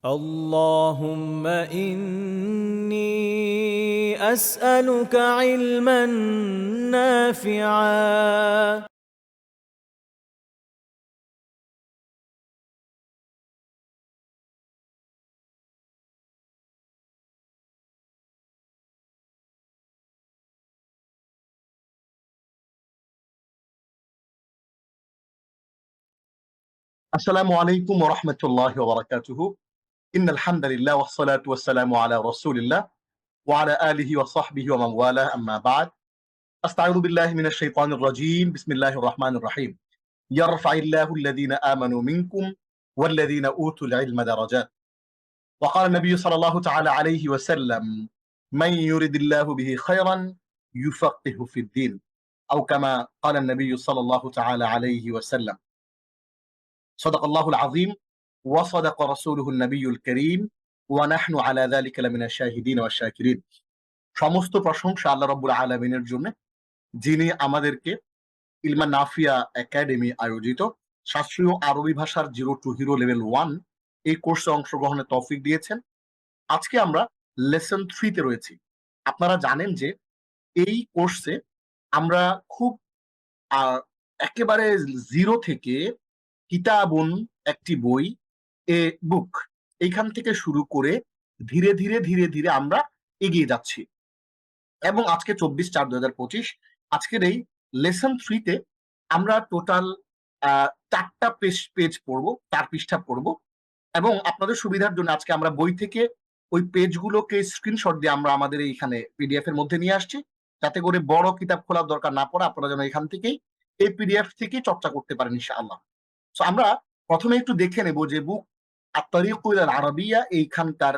اللهم إني أسألك علما نافعا আসসালামু আলাইকুম ওয়া রাহমাতুল্লাহি ওয়া বারাকাতুহু। ইন্নাল হামদালিল্লাহ ওয়াস সালাতু ওয়াস সালামু আলা রাসূলিল্লাহ ওয়া আলা আলিহি ওয়া সাহবিহি ওয়া মান ওয়ালাহ, আম্মা বা'দ। আস্তাউযু বিল্লাহি মিনাশ শাইতানির রাজীম। বিসমিল্লাহির রাহমানির রাহিম। ইয়ারফা'িল্লাহু আল্লাযীনা আমানু মিনকুম ওয়াল্লাযীনা উতুল ইলমা দারাজাত। ওয়া ক্বালা নবিয়্যু সাল্লাল্লাহু তাআলা আলাইহি ওয়া সাল্লাম, মান ইউরিদিল্লাহু বিহি খায়রান ইউফাক্কিহু ফিদ-দীন। আও কামা ক্বালা নবিয়্যু সাল্লাল্লাহু তাআলা আলাইহি ওয়া সাল্লাম। সাদাকাল্লাহুল আযীম ওয়া সাদাকা রাসূলুহুন নাবিয়্যুল কারীম ওয়া নাহনু আলা যালিকা লামিনাশ শাহিদিন ওয়াশ শাকিরিন। সমস্ত প্রশংসা আল্লাহ রাব্বুল আলামিনের জন্য, যিনি আমাদেরকে ইলমা নাফিয়া একাডেমি আয়োজিত শাস্ত্রীয় আরবি ভাষার 0 to হিরো লেভেল 1 এই কোর্সে অংশগ্রহণের তৌফিক দিয়েছেন। আজকে আমরা লেসন 3 তে রয়েছি। আপনারা জানেন যে এই কোর্সে আমরা খুব একেবারে 0 থেকে কিতাবুন একটি বই, এ বুক, এইখান থেকে শুরু করে ধীরে ধীরে ধীরে ধীরে আমরা এগিয়ে যাচ্ছি। এবং আজকে 24/4/2025 আজকের এই লেসন 3 তে আমরা টোটাল 4টা পেজ পড়বো, 4 পৃষ্ঠা পড়বো। এবং আপনাদের সুবিধার জন্য আজকে আমরা বই থেকে ওই পেজগুলোকে স্ক্রিনশট দিয়ে আমরা আমাদের এইখানে পিডিএফ এর মধ্যে নিয়ে আসছি, যাতে করে বড় কিতাব খোলার দরকার না পড়ে, আপনারা যেন এখান থেকেই এই পিডিএফ থেকেই চর্চা করতে পারেন ইনশাআল্লাহ। সো আমরা প্রথমে একটু দেখে নেব যে বুক আত-তারিকু ইলাল আরাবিয়া এইখানকার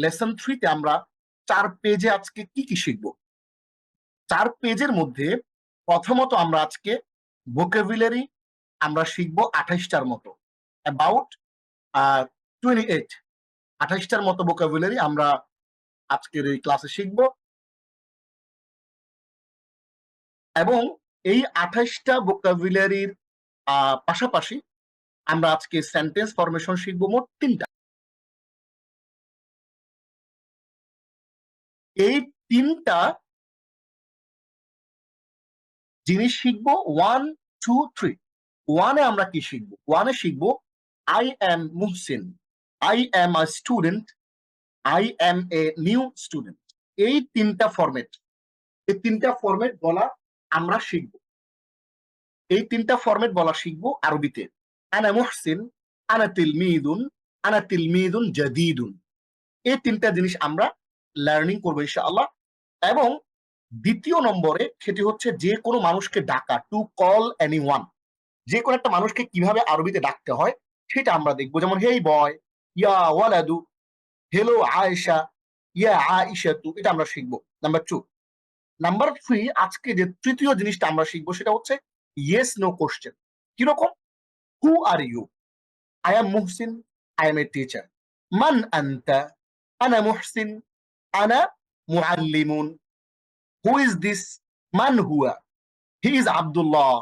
লেসন 3 তে আমরা 4 পেজে আজকে কি কি শিখব। 4 পেজের মধ্যে প্রথমত আমরা আজকে ভোকাবুলারি আমরা শিখব 28টার মতো, অ্যাবাউট 28 28টার মতো ভোকাবুলারি আমরা আজকের এই ক্লাসে শিখব। এবং এই 28টা ভোকাবুলারির পাশাপাশি আমরা আজকে সেন্টেন্স ফরমেশন শিখব মোট 3টা। এই 3টা জিনিস শিখবো 1 2 3। 1 এ আমরা কি শিখবো? 1 এ শিখবো I am Muhsin, I am a student, I am a new student. এই 3টা ফরম্যাট, এই 3টা ফরম্যাট বলা আমরা শিখবো। এই 3টা ফরম্যাট বলা শিখবো আরবিতে। আনা মুহসিন, আনা তিলমিদুন, আনা তিলমিদুন জাদীদুন। এই 3টা জিনিস আমরা লার্নিং করবো ইনশাআল্লাহ। এবং দ্বিতীয় নম্বরে সেটি হচ্ছে যে কোনো মানুষকে ডাকা, টু কল এনিওয়ান। যে কোনো একটা মানুষকে কিভাবে আরবিতে ডাকতে হয় সেটা আমরা দেখবো। যেমন হেই বয়, ইয়া ওয়ালাদু, হেলো আয়েশা, ইয়া আয়েশাতু, এটা আমরা শিখবো। নাম্বার 2। নাম্বার 3, আজকে যে তৃতীয় জিনিসটা আমরা শিখবো সেটা হচ্ছে ইয়েস নো কোশ্চেন। কিরকম? Who are you? I am Muhsin, I am a teacher. মান আনতা? আনা মুহসিন, আনা মুআল্লিমুন। হু ইজ দিস? মান হুয়া? হি ইজ আব্দুল্লাহ,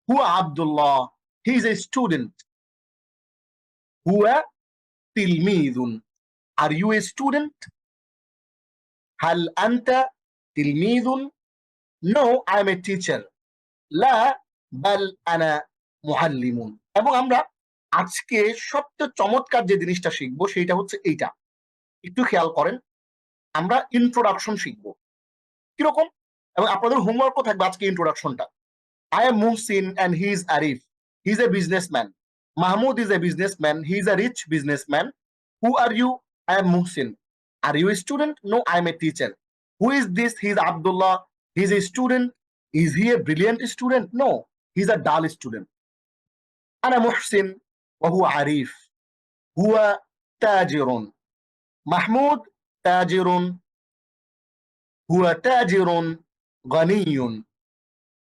হুয়া Abdullah, he is a student, হুয়া তিলমিদুন। Are you a student? হাল আনতা তিলমিদুন? No, I am a teacher. লা, বাল আনা মুআল্লিমুন। এবং আমরা আজকে সবচেয়ে চমৎকার যে জিনিসটা শিখবো সেইটা হচ্ছে এইটা। একটু খেয়াল করেন, আমরা ইন্ট্রোডাকশন শিখবো। কিরকম? এবং আপনাদের হোমওয়ার্কও থাকবে আজকে ইন্ট্রোডাকশনটা। I am Muhsin and he is Arif. He is a businessman. Mahmoud is a businessman. He is a rich businessman. Who are you? I am Muhsin. Are you a student? No, I am a teacher. Who is this? He is Abdullah. He is a student. Is he a brilliant student? No, he is a dull student. أنا محسن وهو عريف. هو تاجر. محمود تاجر. هو تاجر غني.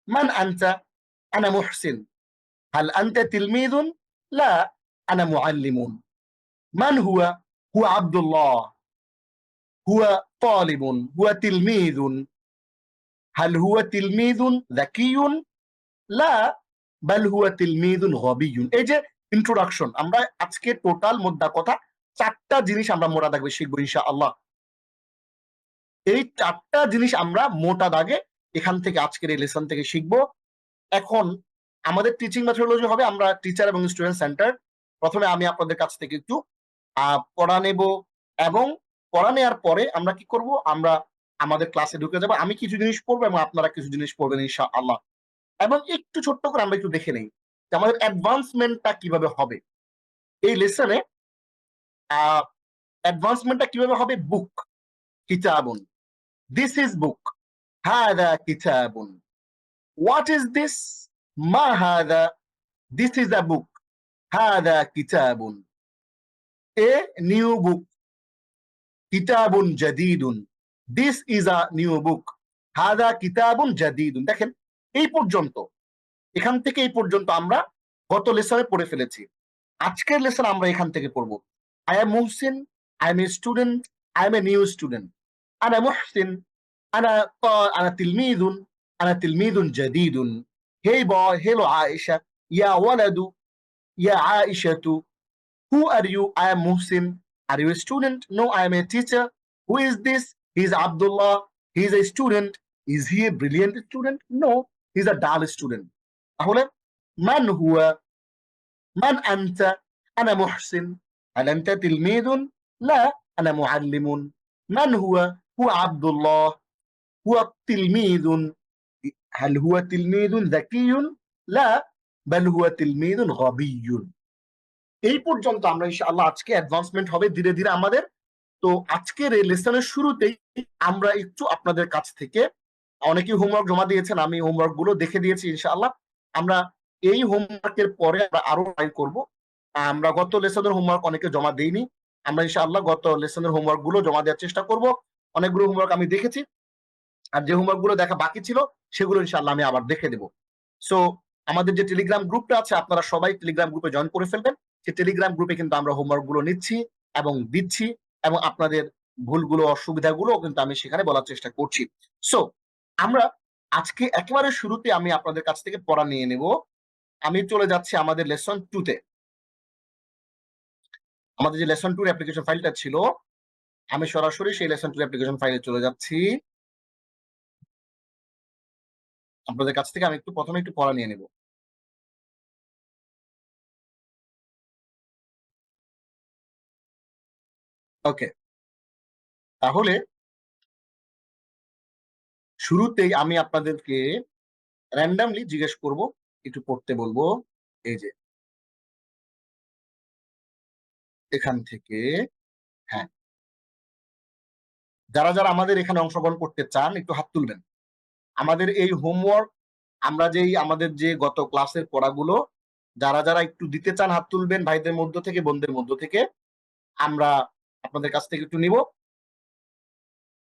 من أنت؟ أنا محسن. هل أنت تلميذ؟ لا، أنا معلم. من هو؟ هو عبد الله. هو طالب. هو تلميذ. هل هو تلميذ ذكي؟ لا، بل هو تلميذ غبي. এই যে introduction, আমরা আজকে total মোদ্দা কথা 4টা জিনিস আমরা মোটা দাগে শিখবো ইনশাআল্লাহ। এই 4টা জিনিস আমরা মোটা দাগে এখান থেকে আজকের এই লেসন থেকে শিখবো। এখন আমাদের টিচিং মেথোডোলজি হবে আমরা টিচার এবং স্টুডেন্ট সেন্টার। প্রথমে আমি আপনাদের কাছ থেকে একটু পড়া নেব এবং পড়া নেওয়ার পরে আমরা কি করব, আমরা আমাদের ক্লাসে ঢুকে যাব। আমি কিছু জিনিস পড়বো এবং আপনারা কিছু জিনিস পড়বেন ইনশাআল্লাহ। এবং একটু ছোট্ট করে আমরা একটু দেখে নেই যে আমাদের অ্যাডভান্সমেন্টটা কিভাবে হবে এই লেসনে। অ্যাডভান্সমেন্টটা কিভাবে হবে? বুক, কিতাবুন, দিস ইজ বুক, হাদা কিতাবুন, হোয়াট ইজ দিস, মা হাদা, দিস ইজ আ বুক, হাদা কিতাবুন, এ নিউ বুক, কিতাবুন জাদীদুন, this is a new book, হাদা কিতাবুন জাদীদুন। দেখেন এই পর্যন্ত, এখান থেকে এই পর্যন্ত আমরা গত লেসনে পড়ে ফেলেছি। আজকের লেসন আমরা এখান থেকে পড়বো। I am Muhsin, I am a student, I am a new student, আনা মুহসিন, আনা তিলমিদুন, আনা তিলমিদুন জাদীদুন, হেই বয়, হেলো আয়েশা, ইয়া ওয়ালাদু, ইয়া আয়েশাতু, who are you? I am Muhsin. Are you a student? No, I am a teacher. Who is this? He is Abdullah. He is a student. Is he a brilliant student? No, he is a dull student. তাহলে মান হুয়া, মান আনতা, আনা মুহসিন, هل أنت تلميذ؟ لا، أنا معلم. من هو؟ هو عبد الله. هو تلميذ. هل هو تلميذ ذكي؟ لا، بل هو تلميذ غبي. এই পর্যন্ত আমরা ইনশাআল্লাহ আজকে অ্যাডভান্সমেন্ট হবে ধীরে ধীরে আমাদের। তো আজকের এই লেসনের শুরুতেই আমরা একটু আপনাদের কাছ থেকে, অনেকেই হোমওয়ার্ক জমা দিয়েছেন, আমি হোমওয়ার্ক গুলো দেখে দিয়েছি ইনশাআল্লাহ। আমরা এই হোমওয়ার্কের পরে আমরা আরো ট্রাই করব। আমরা গত লেসনের হোমওয়ার্ক অনেকে জমা দেইনি, আমরা ইনশাআল্লাহ গত লেসনের হোমওয়ার্ক গুলো জমা দেওয়ার চেষ্টা করব। অনেকগুলো হোমওয়ার্ক আমি দেখেছি, আর যে হোমওয়ার্ক গুলো দেখা বাকি ছিল সেগুলো ইনশাআল্লাহ আমি আবার দেখে দেব। সো আমাদের যে টেলিগ্রাম গ্রুপটা আছে, আপনারা সবাই টেলিগ্রাম গ্রুপে জয়েন করে ফেলবেন। সেই টেলিগ্রাম গ্রুপে কিন্তু আমরা হোমওয়ার্ক গুলো নিচ্ছি এবং দিচ্ছি, এবং আপনাদের ভুলগুলো অসুবিধাগুলো কিন্তু আমি সেখানে বলার চেষ্টা করছি। সো আমরা আজকে একেবারে শুরুতে আমি আপনাদের কাছ থেকে পড়া নিয়ে নেব। আমি চলে যাচ্ছি আমাদের লেসন 2 তে। আমাদের যে লেসন 2 অ্যাপ্লিকেশন ফাইলটা ছিল, আমি সরাসরি সেই লেসন 2 অ্যাপ্লিকেশন ফাইলে চলে যাচ্ছি। আপনাদের কাছ থেকে আমি একটু প্রথমে একটু পড়া নিয়ে নেব। ওকে, তাহলে শুরুতেই আমি আপনাদেরকে র্যান্ডামলি জিজ্ঞেস করব, একটু পড়তে বলবো। এই যে এখান থেকে, হ্যাঁ, যারা যারা আমাদের এখানে অংশগ্রহণ করতে চান একটু হাত তুলবেন। আমাদের এই হোমওয়ার্ক, আমরা যেই আমাদের যে গত ক্লাসের পড়াগুলো যারা যারা একটু দিতে চান হাত তুলবেন, ভাইদের মধ্য থেকে, বোনদের মধ্য থেকে, আমরা আপনাদের কাছ থেকে একটু নিব।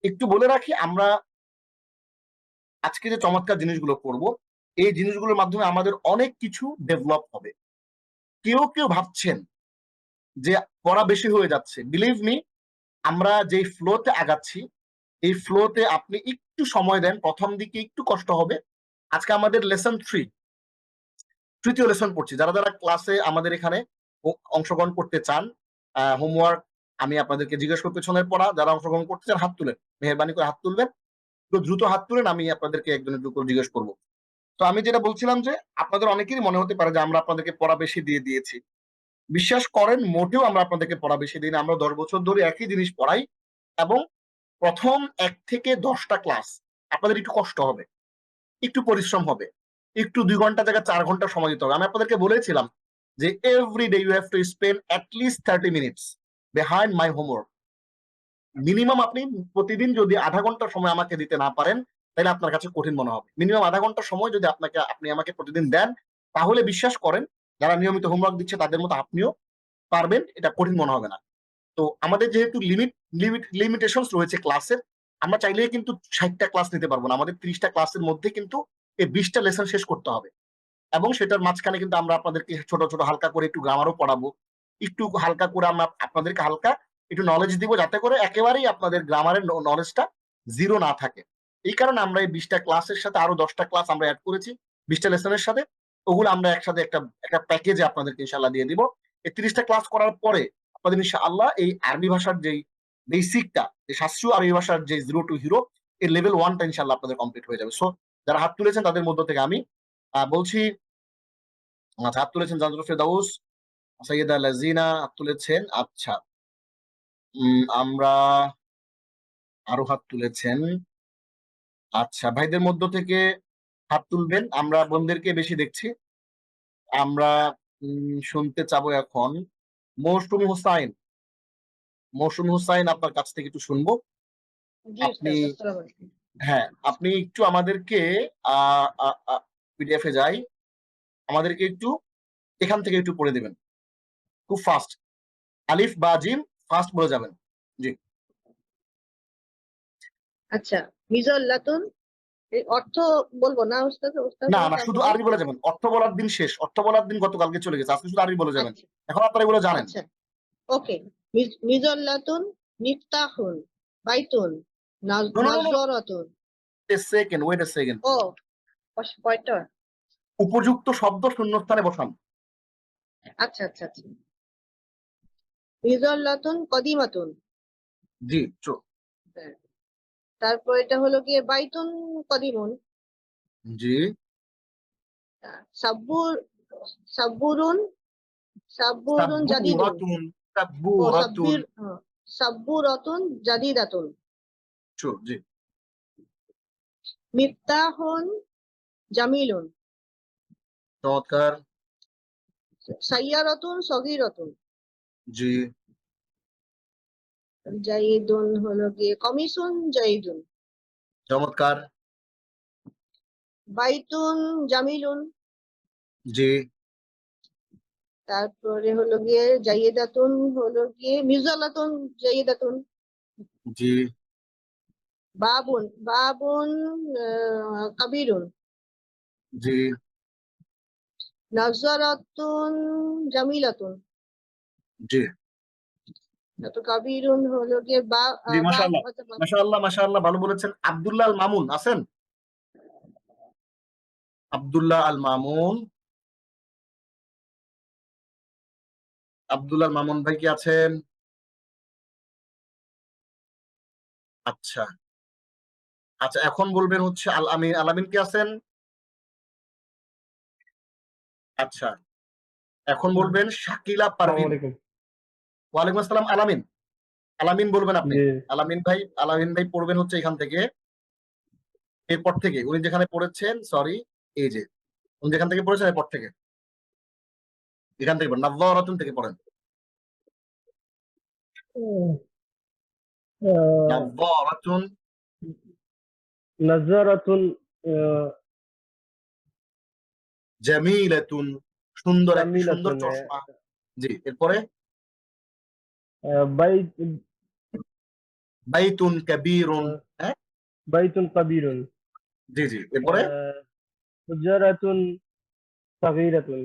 একটু বলে রাখি, আমরা আজকে যে চমৎকার জিনিসগুলো করব, এই জিনিসগুলোর মাধ্যমে আমাদের অনেক কিছু ডেভেলপ হবে। কেউ কেউ ভাবছেন যে পড়া বেশি হয়ে যাচ্ছে, বিলিভ মি, আমরা যে ফ্লোতে আগাচ্ছি, এই ফ্লোতে আপনি একটু সময় দেন, প্রথম দিকে একটু কষ্ট হবে। আজকে আমাদের লেসন 3, তৃতীয় লেসন পড়ছি। যারা যারা ক্লাসে আমাদের এখানে অংশগ্রহণ করতে চান, হোমওয়ার্ক আমি আপনাদেরকে জিজ্ঞেস করতে পেছনের পড়া, যারা অংশগ্রহণ করতে চান হাত তুলেন, মেহরবানি করে হাত তুলবেন, একটু দ্রুত হাত তুলেন, আমি আপনাদেরকে একজনের উপর জিজ্ঞেস করবো। তো আমি যেটা বলছিলাম যে আপনাদের অনেকেরই মনে হতে পারে যে আমরা আপনাদেরকে পড়া বেশি দিয়ে দিয়েছি। বিশ্বাস করেন, মোটেও আমরা আপনাদেরকে পড়া বেশি দিই না। আমরা 10 বছর ধরে একই জিনিস পড়াই, এবং প্রথম 1 থেকে 10টা ক্লাস আপনাদের একটু কষ্ট হবে, একটু পরিশ্রম হবে, একটু 2 ঘন্টা জায়গায় 4 ঘন্টা সময় দিতে হবে। আমি আপনাদেরকে বলেছিলাম যে every day you have to spend at least 30 minutes behind my homework. Minimum আপনি প্রতিদিন যদি আধা ঘন্টা সময় আমাকে দিতে না পারেন, তাহলে আপনার কাছে কঠিন মনে হবে। মিনিমাম আধা ঘন্টা সময় যদি আপনি আমাকে প্রতিদিন দেন, তাহলে বিশ্বাস করেন, যারা নিয়মিত হোমওয়ার্ক দিচ্ছে তাদের মতো আপনিও পারবেন, এটা কঠিন মনে হবে না। তো আমাদের যেহেতু লিমিটেশনস রয়েছে ক্লাসের, আমরা চাইলেই কিন্তু 60টা ক্লাস নিতে পারবো না। আমাদের 30টা ক্লাসের মধ্যে কিন্তু এই 20টা লেসন শেষ করতে হবে, এবং সেটার মাঝখানে কিন্তু আমরা আপনাদেরকে ছোট ছোট হালকা করে একটু গ্রামারও পড়াবো, একটু হালকা করে আমরা আপনাদেরকে হালকা একটু নলেজ দিব, যাতে করে একেবারেই আপনাদের গ্রামারের নলেজটা জিরো না থাকে। এই কারণে আমরা এই 20টা ক্লাসের সাথে আরো 10টা ক্লাস আমরা অ্যাড করেছি 20টা লেসনের সাথে। ওগুলো আমরা একসাথে একটা প্যাকেজে আপনাদেরকে ইনশাআল্লাহ দিয়ে দিব। এই 30টা ক্লাস করার পরে কদিন ইনশাআল্লাহ এই আরবি ভাষার যেই বেসিকটা, যে শাস্ত্রীয় আরবি ভাষার যে 0 টু হিরো এর লেভেল 1টা ইনশাআল্লাহ আপনাদের কমপ্লিট হয়ে যাবে। সো যারা হাত তুলেছেন তাদের মধ্য থেকে আমি বলছি, আচ্ছা হাত তুলেছেন জান্নাতুল ফেরদাউস, সাইয়েদা লাজিনা হাত তুলেছেন। আচ্ছা আমরা আরো হাত তুলেছেন। আচ্ছা ভাইদের মধ্য থেকে হাত তুলবেন, আমরা বোনদেরকে বেশি দেখছি। আমরা শুনতে চাবো এখন মৌসুমী হোসাইন। মৌসুমী হোসাইন আপনার কাছ থেকে একটু শুনবো। জি আপনি উস্তাদ, আসসালামু আলাইকুম। হ্যাঁ আপনি একটু আমাদেরকে পিডিএফ এ যাই, আমাদেরকে একটু এখান থেকে একটু পড়ে দেবেন খুব ফাস্ট, আলিফ বা জিম ফাস্ট বলে যাবেন। জি আচ্ছা, মিজাল্লাতুন এর অর্থ বলবো না উস্তাদ? উস্তাদ না বলেন না, শুধু তারপরে। আরবি বলে যাবেন। অর্থ বলার দিন শেষ, অর্থ বলার দিন গতকালকে চলে গেছে, আজকে শুধু আরবি বলে যাবেন। আচ্ছা এখন আপনারা এগুলো জানেন। আচ্ছা, ওকে। মিজাল্লাতুন, মিফতাহুন, বাইতুন, নো নো নো, নাজরাতুন। Second, wait a second. ও কয়টা? উপযুক্ত শব্দ শূন্যস্থানে বসান। আচ্ছা আচ্ছা আচ্ছা। মিজাল্লাতুন কদিমাতুন। জি হ্যাঁ। তারপর এটা হলো গিয়ে বাইতুন কদিমুন। জি সাব্বুর, সাব্বুরুন, সাব্বুরুন জাদিদুন। সাব্বুরাতুন, ও সাব্বুরাতুন। সাব্বুরাতুন জাদিদাতুন। জি মিফতাহুন জামিলুন। চমৎকার। সাইয়ারাতুন সগীরাতুন। জি জাইদুন হলো গিয়ে কমিসুন জাইদুন। চমৎকার। বাইতুন জামিলুন। জি তারপরে হলো গিয়ে জাইদাতুন হলো গিয়ে মিজালাতুন জাইদাতুন। জি বাবুন, বাবুন কাবিরুন। জি নাজারাতুন জামিলাতুন। জি তারপর কাবিরুন হলো গিয়ে জি মাশাআল্লাহ মাশাআল্লাহ মাশাআল্লাহ, ভালো বলেছেন। আব্দুল্লাহ আল মামুন আছেন? আব্দুল্লাহ আল মামুন, আব্দুল্লাহ আল মামুন ভাই কি আছেন? আচ্ছা আচ্ছা, এখন বলবেন হচ্ছে আল আমিন। আল আমিন কি আছেন? আচ্ছা, এখন বলবেন শাকিলা পারভিন। ওয়ালাইকুম আসসালাম। আলামিন, আলামিন বলবেন আপনি। আলামিন ভাই, আলামিন ভাই পড়বেন হচ্ছে এখান থেকে, এরপর থেকে উনি যেখানে পড়েছেন, সরি এই যে উনি যেখান থেকে পড়েছেন এরপর থেকে, এখান থেকে পড়েন, নাযরাতুন থেকে পড়েন। নাযরাতুন নাজারাতুন জামিলাতুন, সুন্দর, একটি সুন্দর জামিলাতুন, চশমা। জি এরপরে বাইত বাইতুন কাবীরুন। হ্যাঁ বাইতুন কাবীরুন, জি জি এরপরে হুজরাতুন সাগীরাতুন,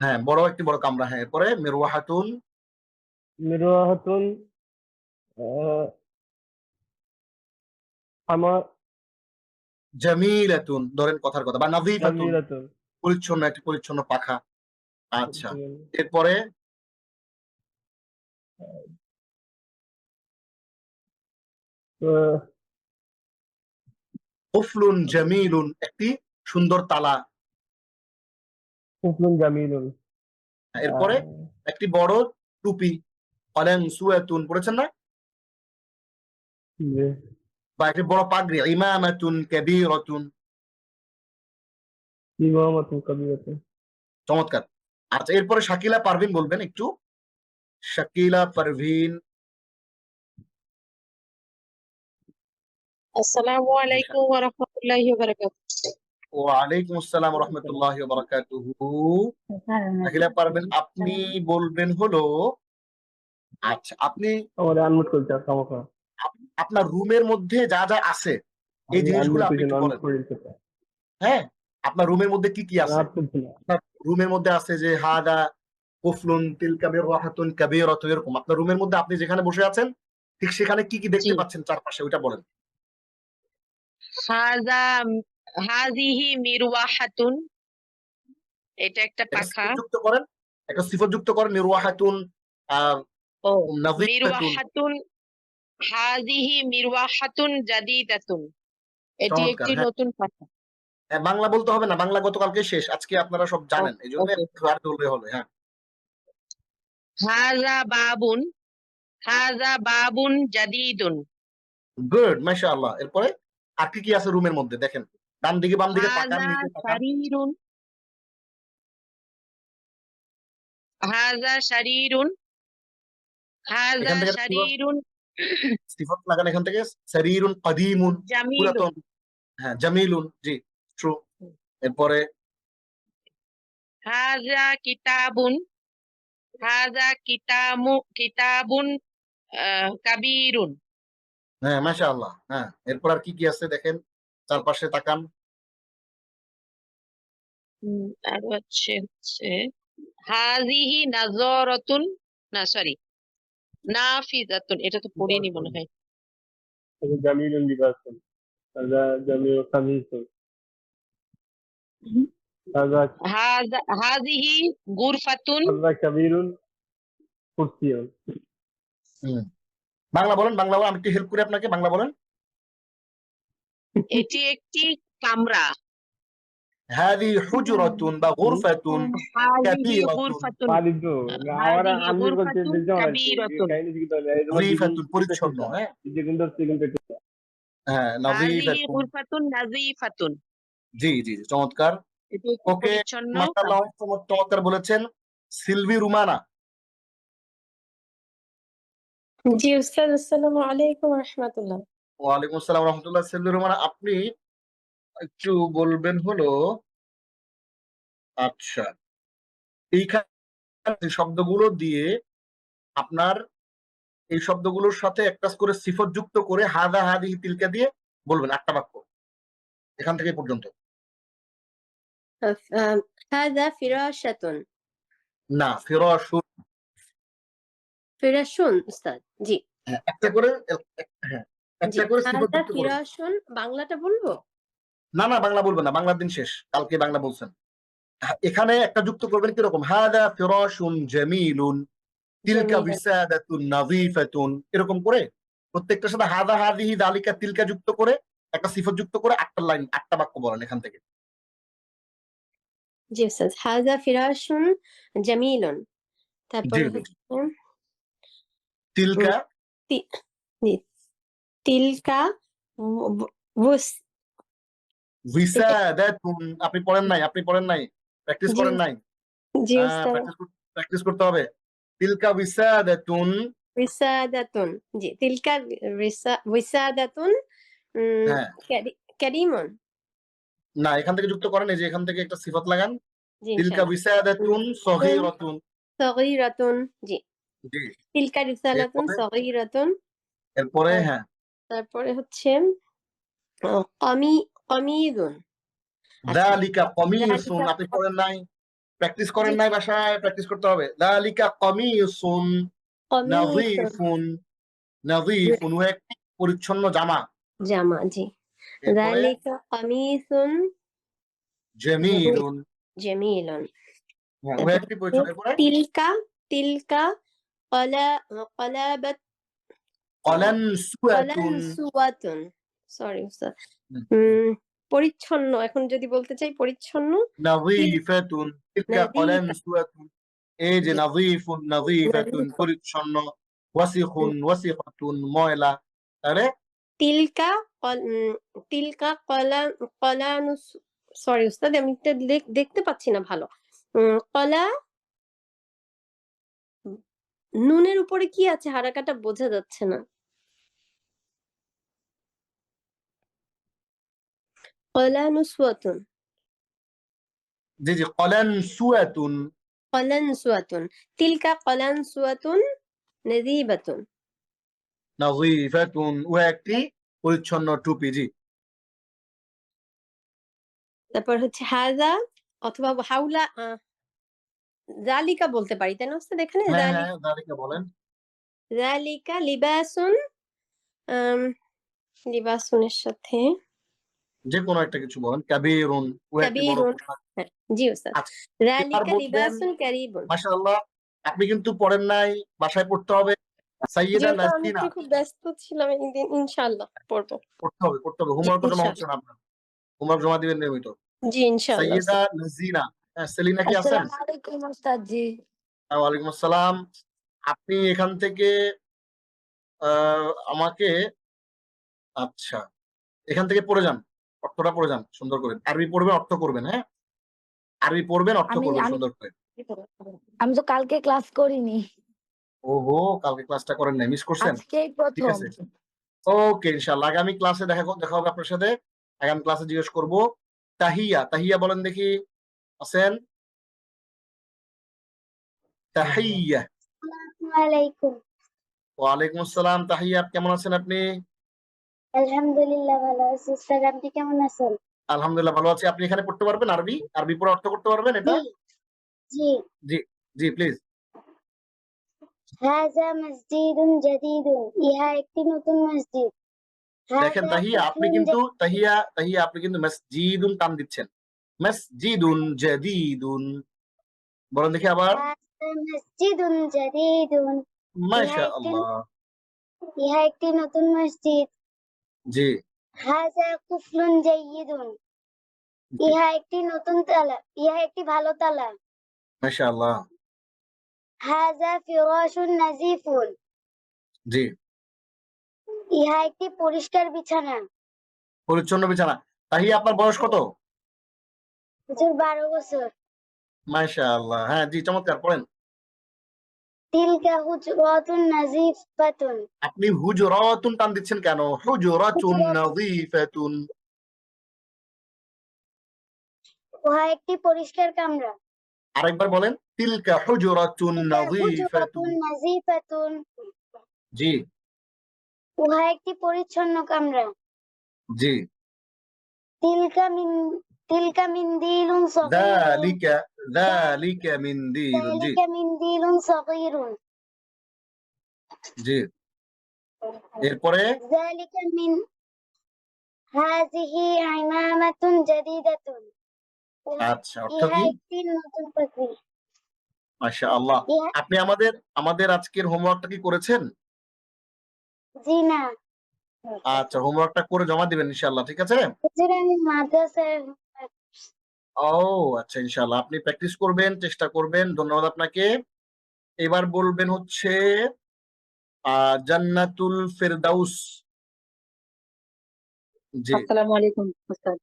হ্যাঁ বড় একটি বড় কামরা। হ্যাঁ এরপরে মিরওয়াহাতুন মিরওয়াহাতুন হামা জামিলাতুন, ধরেন কথার কথা, বা নাযীফাতুন, জামিলাতুন। পরিচ্ছন্ন, একটি পরিচ্ছন্ন পাখা। আচ্ছা এরপরে কুফলুন জামিলুন, একটি সুন্দর তালা। কুফলুন জামিলুন। এরপরে একটি বড় টুপি, অলেন সুয়াতুন, পড়েছেন না? বা একটি বড় পাগড়ি, ইমামাতুন কাবীরাতুন। ইমামাতুন কাবীরাতুন। চমৎকার। আচ্ছা এরপরে শাকিলা পারভিন বলবেন একটু। শাকিলা পারভিন। আসসালামু আলাইকুম ওয়া রাহমাতুল্লাহি ওয়া বারাকাতুহু। ওয়ালাইকুম আসসালাম ওয়া রাহমাতুল্লাহি ওয়া বারাকাতুহু। শাকিলা পারভিন আপনি বলবেন হলো, আচ্ছা আপনি আমাদের আনমিউট করতে সমস্যা। আপনার রুমের মধ্যে যা যা আছে এই জিনিসগুলো আপনি একটু বলেন। হ্যাঁ আপনার রুমের মধ্যে কি কি আছে? আপনার রুমের মধ্যে আছে যে হাদা কুফলুন তিলকা মিরওয়াহাতুন কাবীরাতুন, এরকম আপনার রুমের মধ্যে আপনি যেখানে বসে আছেন ঠিক সেখানে কি কি দেখতে জি। পাচ্ছেন চারপাশে, ওইটা বলেন। হাযিহি মিরওয়াহাতুন, এটা একটা একটা পাখা। সিফত যুক্ত করেন, একটা সিফত যুক্ত করেন। মিরওয়াহাতুন ও নাযীফাতুন। মিরওয়াহাতুন হাযিহি মিরওয়াহাতুন জাদীদাতুন। এটি চমৎকার, একটি হ্যাঁ। নতুন পাখা। বাংলা বলতে হবে না, বাংলা গতকালকে শেষ, আজকে আপনারা সব জানেন, এই জন্য ওকে। আর বললে হবে। হ্যাঁ, হাযা বাবুন জাদীদুন। গুড, মাশাআল্লাহ। এরপরে আর কি কি আছে রুমের মধ্যে দেখেন, ডান দিকে বাম দিকে তাকান, হাযা নিচে তাকান। সারীরুন হাযা শারীরুন হাযা এখান থেকে শারীরুন সিফাত লাগান, এখান থেকে সারীরুন কদীমুন, জামিলুন পুরাতন। হ্যাঁ, জামিলুন, জি, ট্রু। এরপরে হাযা কিতাবুন কিতাবুন কাবীরুন। হ্যাঁ, মাশাআল্লাহ। হ্যাঁ, এরপর আর কি কি আছে দেখেন, চারপাশে তাকান। আর হচ্ছে হাযিহি নাযারাতুন, না সরি, নাফিজাতুন। এটা তো পড়িনি মনে হয়। জামিলুন লিবাসুন, হাযা জামিলুন কামিসুন, হাযা হাযিহি গুরফাতুন। হাযা কাবীরুন কুরসিয়ুন। হুম, বাংলা বলেন, বাংলা বলেন, আমি একটু হেল্প করি আপনাকে, বাংলা বলেন। এটি একটি কামরা। হাযি হুজরাতুন বা গুরফাতুন হাযিহি কাবীরাতুন গুরফাতুন পারি তো ahora হাযিহি আমি বলতে গুরফাতুন বুঝতে পারছি কাবীরাতুন কাহিনী কি তাহলে এই তোমার নাযীফাতুন, পরিচ্ছন্ন। হ্যাঁ, দ্বিগুণ দ্বিগুণ হ্যাঁ, হাযিহি নাযীফাতুন। গুরফাতুন নাযীফাতুন। জি জি জি, চমৎকার। এটি একটি ওকে, পরিচ্ছন্ন মাশাআল্লাহ, চমৎকার বলেছেন। সিলভি রুমানা। জি উস্তাদ, আসসালামু আলাইকুম রহমতুল্লাহ। ওয়ালাইকুম আসসালাম রহমতুল্লাহ। সিলভি রুমানা, আপনি একটু বলবেন হলো, আচ্ছা, এইখানে যে শব্দগুলো দিয়ে আপনার, এই শব্দগুলোর সাথে একটা করে সিফত যুক্ত করে হাদা হাদিহি তিলকা দিয়ে বলবেন 8টা বাক্য, এখান থেকে এই পর্যন্ত। হাযা ফিরাশাতুন। না, ফিরাশুন। ফিরাশুন উস্তাদ। জি হ্যাঁ, একটা করে, হ্যাঁ, জি, একটা করে সিফত হাযা যুক্ত করবেন। ফিরাশুন বাংলাটা বলবো? না না, বাংলা বলবেন না, বাংলার দিন শেষ, কালকে বাংলা বলছেন। এখানে একটা যুক্ত করবেন কিরকম, হাদা ফিরাশুন জামিলুন, তিলকা জামিলান। বিসাদাতুন নাযীফাতুন, এরকম করে প্রত্যেকটার সাথে হাদা হাদিহি দালিকা তিলকা যুক্ত করে একটা সিফত যুক্ত করে 8টা লাইন, 8টা বাক্য বলেন এখান থেকে। জি উস্তাদ, হাযা ফিরাশুন জামিলুন। জি তারপরে জি, হচ্ছে তিলকা তি- জি, তিলকা বুস। বিসাদাতুন। আপনি পড়েন নাই, আপনি পড়েন নাই, প্র্যাকটিস জি করেন নাই। জি হ্যাঁ, উস্তাদ। প্র্যাকটিস করতে হবে। তিলকা বিসাদাতুন। রিসাদাতুন। জি, তিলকা রিসাদাতুন হ্যাঁ, কারীমুন। না, এখান থেকে যুক্ত করেন, এই যে এখান থেকে একটা সিফাত লাগান। জি তিলকা ইনশাআল্লাহ। বিসাদাতুন সগীরাতুন। সগীরাতুন। জি, জি, তিলকা রিসালাতুন এরপরে, সগীরাতুন। এরপরে হ্যাঁ, তারপরে হচ্ছে কমিদুন। আচ্ছা, যালিকা কমিসুন। যালিকা আপনি পড়েন নাই, প্র্যাকটিস করেন জি নাই, বাসায় প্র্যাকটিস করতে হবে। যালিকা কমিসুন কমিসুন নাযীফুন। নাযীফুন ও একটি পরিচ্ছন্ন জামা। জামা। জি, এরপরে যালিকা কমিসুন জামিলুন। জামিলুন। হ্যাঁ, ও তারপর একটি পরিচ্ছন্ন। এরপরে তিলকা তিলকা কলাবাত কলানসুয়াতুন। কলানসুয়াতুন। সরি উস্তাদ। হুম, পরিচ্ছন্ন, এখন যদি বলতে চাই পরিচ্ছন্ন। নাযীফাতুন। তিলকা নাযীফা। কলানসুয়াতুন। এই যে জি, নাযীফুন নাযীফাতুন, নাযীফা। পরিচ্ছন্ন। ওয়াসিখুন ওয়াসিখাতুন, ময়লা। তাহলে তিলকা তিলকা কলানুস। সরি উস্তাদ, আমি এটা দেখতে পাচ্ছি না ভালো। কলা, নুনের উপরে কি আছে হারাকাটা বোঝা যাচ্ছে না। কলানুসওয়াতুন। জি জি, কলানসুয়াতুন। কলানসুয়াতুন। তিলকা কলানসুয়াতুন নাযীবাতুন। নাযীফাতুন ও একটি পরিচ্ছন্ন টুপি। জি, তারপর হচ্ছে হাযা অথবা হাউলা জালিকা বলতে পারি তাই না উস্তাদ? এখানে হ্যাঁ হ্যাঁ, যালিকা বলেন। জালিকা লিবাসুন। আম, লিবাসুনের সাথে যে কোনো একটা কিছু বলেন। কাবীরুন ও একটি বড় কাবীরুন। পোশাক। হ্যাঁ, জি উস্তাদ। আচ্ছা, এবার জালিকা বলবেন লিবাসুন কারীবুন। মাশাআল্লাহ, আপনি কিন্তু পড়েন নাই, বাসায় পড়তে হবে। সাইয়েদা যেহেতু আমি নাজরিনা, একটু খুব ব্যস্ত ছিলাম এই দিন, ইনশাআল্লাহ পড়বো। পড়তে হবে। জি হোমওয়ার্ক জমা হচ্ছে ইনশাআল্লাহ। না আপনার? হোমওয়ার্ক জমা দিবেন নিয়মিত। জি ইনশাআল্লাহ সাইয়েদা স্যার। নাজরিনা, সেলিনা কি আছেন? আসসালামু আলাইকুম ওস্তাদ জি। ওয়ালাইকুম আসসালাম। আপনি এখান থেকে আমাকে, আচ্ছা, এখান থেকে পড়ে যান, অর্থটা পড়ে যান সুন্দর করে। আরবি পড়বেন, অর্থ করবেন, হ্যাঁ? আরবি পড়বেন, অর্থ আমি করবেন আমি সুন্দর করে। আমি তো কালকে ক্লাস করিনি, ওহো, কালকে ক্লাসটা করেন নাই, মিস করছেন? আজকেই ঠিক প্রথম। আছে, ওকে, ইনশাআল্লাহ আগামী ক্লাসে দেখা হবে আপনার সাথে। আগামী ক্লাসে জিজ্ঞেস করব। তাহিয়া, তাহিয়া বলেন দেখি, আছেন? তাহিয়া। ওয়ালাইকুম। ওয়ালাইকুম আসসালাম। তাহিয়া, কেমন আছেন আপনি? আলহামদুলিল্লাহ ভালো আছি। স্যার আপনি কেমন আছেন? আলহামদুলিল্লাহ ভালো আছি। আপনি এখানে পড়তে পারবেন আরবি? আরবি পড়ে অর্থ করতে পারবেন এটা? জি জি। জি, জি প্লিজ। হাযা মসজিদুন জাদীদুন, ইহা একটি নতুন মসজিদ। দেখেন হাযা তাহিয়া, আপনি কুফরুন কিন্তু তাহিয়া, তাহিয়া আপনি কিন্তু মসজিদুন টান দিচ্ছেন। মসজিদুন জাদীদুন, বলেন দেখি আবার। হাযা মসজিদুন জাদীদুন, মাশাআল্লাহ। ইহা একটি নতুন মসজিদ। জি, হাযা কুফরুন জাইয়্যিদুন, জি, ইহা একটি নতুন তালা, ইহা একটি ভালো তালা। মাশাআল্লাহ। হাযা ফিরাশুন নাযীফুন, জি, ইহা একটি পরিষ্কার বিছানা। পরিচ্ছন্ন বিছানা। তাহিয়া, আপনার বয়স কত? হুজুর 12 বছর। মাশাআল্লাহ, হ্যাঁ জি, চমৎকার, পড়েন। তিলকা হুজরাতুন নাযীফাতুন, আপনি হুজরাতুন টান দিচ্ছেন কেন? হুজরাতুন হুজরাতুন, নাযীফাতুন। উহা একটি পরিষ্কার কামরা। আরেকবার বলেন। তিলকা হুজরাতুন তিলকা নাযীফাতুন। হুজরাতুন নাযীফাতুন, জি, উহা একটি পরিচ্ছন্ন কামরা। জি। তিলকা মিনদিলুন সগীরুন, যালিকা মিনদিলুন। জি, যালিকা মিনদিলুন সগীরুন, জি। এরপরে যালিকা মিন হাযিহি ইমামাতুন জাদীদাতুন, আচ্ছা, অর্থ ইহা কি? একটি নতুন পাখি। মাশাআল্লাহ। ইহা, আপনি আমাদের আজকের হোমওয়ার্কটা কি করেছেন? জি না আচ্ছা, হোমওয়ার্কটা করে জমা দিবেন ইনশাআল্লাহ, ঠিক আছে? হুজুর, আমি মাদ্রাসায়। ও আচ্ছা, ইনশাআল্লাহ আপনি প্র্যাকটিস করবেন, চেষ্টা করবেন। ধন্যবাদ আপনাকে। এবার বলবেন হচ্ছে জান্নাতুল ফেরদাউস। জি, আসসালামু আলাইকুম ওস্তাদ।